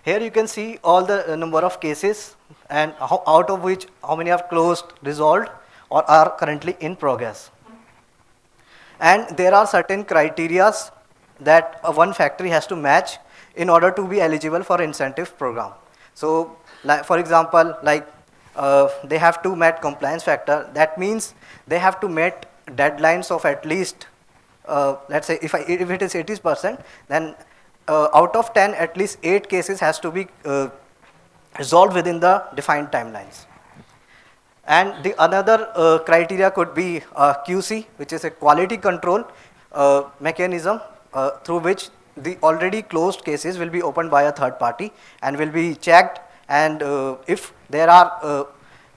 Speaker 12: Here you can see all the number of cases and out of which how many are closed, resolved, or are currently in progress. And there are certain criteria that one factory has to match in order to be eligible for incentive program. So for example, they have to meet compliance factor. That means they have to meet deadlines of at least, let's say if it is 80%, then out of 10, at least 8 cases has to be resolved within the defined timelines. And the another criteria could be QC, which is a quality control mechanism through which the already closed cases will be opened by a third party and will be checked. And if there are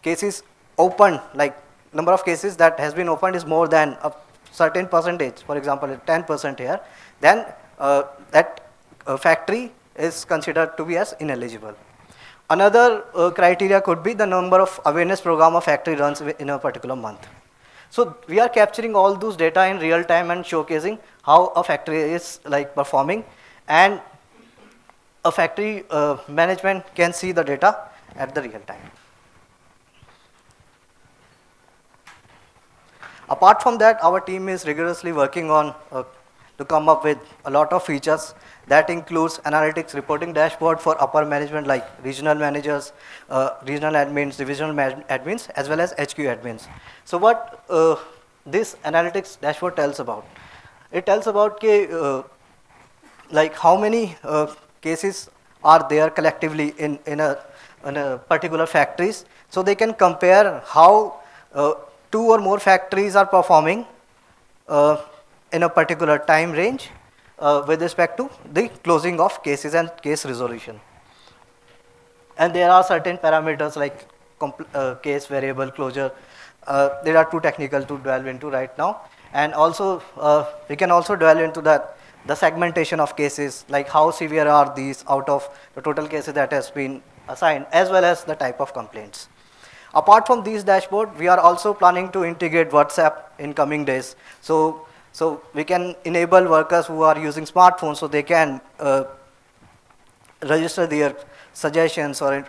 Speaker 12: cases opened, like number of cases that has been opened is more than a certain percentage, for example 10% here, then that factory is considered to be as ineligible. Another criteria could be the number of awareness program a factory runs in a particular month. So we are capturing all those data in real time and showcasing how a factory is performing, and a factory management can see the data at the real time. Apart from that, our team is rigorously working on to come up with a lot of features that includes analytics reporting dashboard for upper management like regional managers, regional admins, divisional admins, as well as HQ admins. So what this analytics dashboard tells about? It tells about how many cases are there collectively in a particular factories, so they can compare how 2 or more factories are performing in a particular time range with respect to the closing of cases and case resolution. And there are certain parameters like case variable closure. They are too technical to delve into right now. And also, we can also delve into that, the segmentation of cases, like how severe are these out of the total cases that has been assigned, as well as the type of complaints. Apart from these dashboard, we are also planning to integrate WhatsApp in coming days. So we can enable workers who are using smartphones so they can register their suggestions or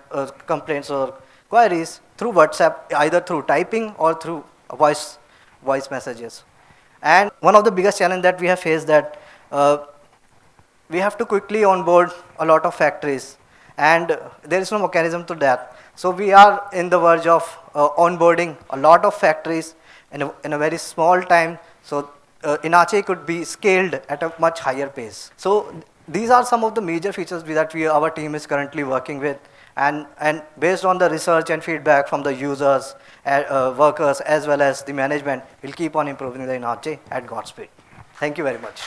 Speaker 12: complaints or queries through WhatsApp, either through typing or through voice messages. And one of the biggest challenges that we have faced that we have to quickly onboard a lot of factories, and there is no mechanism to that. So we are in the verge of onboarding a lot of factories in a very small time, so Enache could be scaled at a much higher pace. So these are some of the major features that our team is currently working with, and based on the research and feedback from the users, workers, as well as the management, we'll keep on improving the Enache at Godspeed. Thank you very much.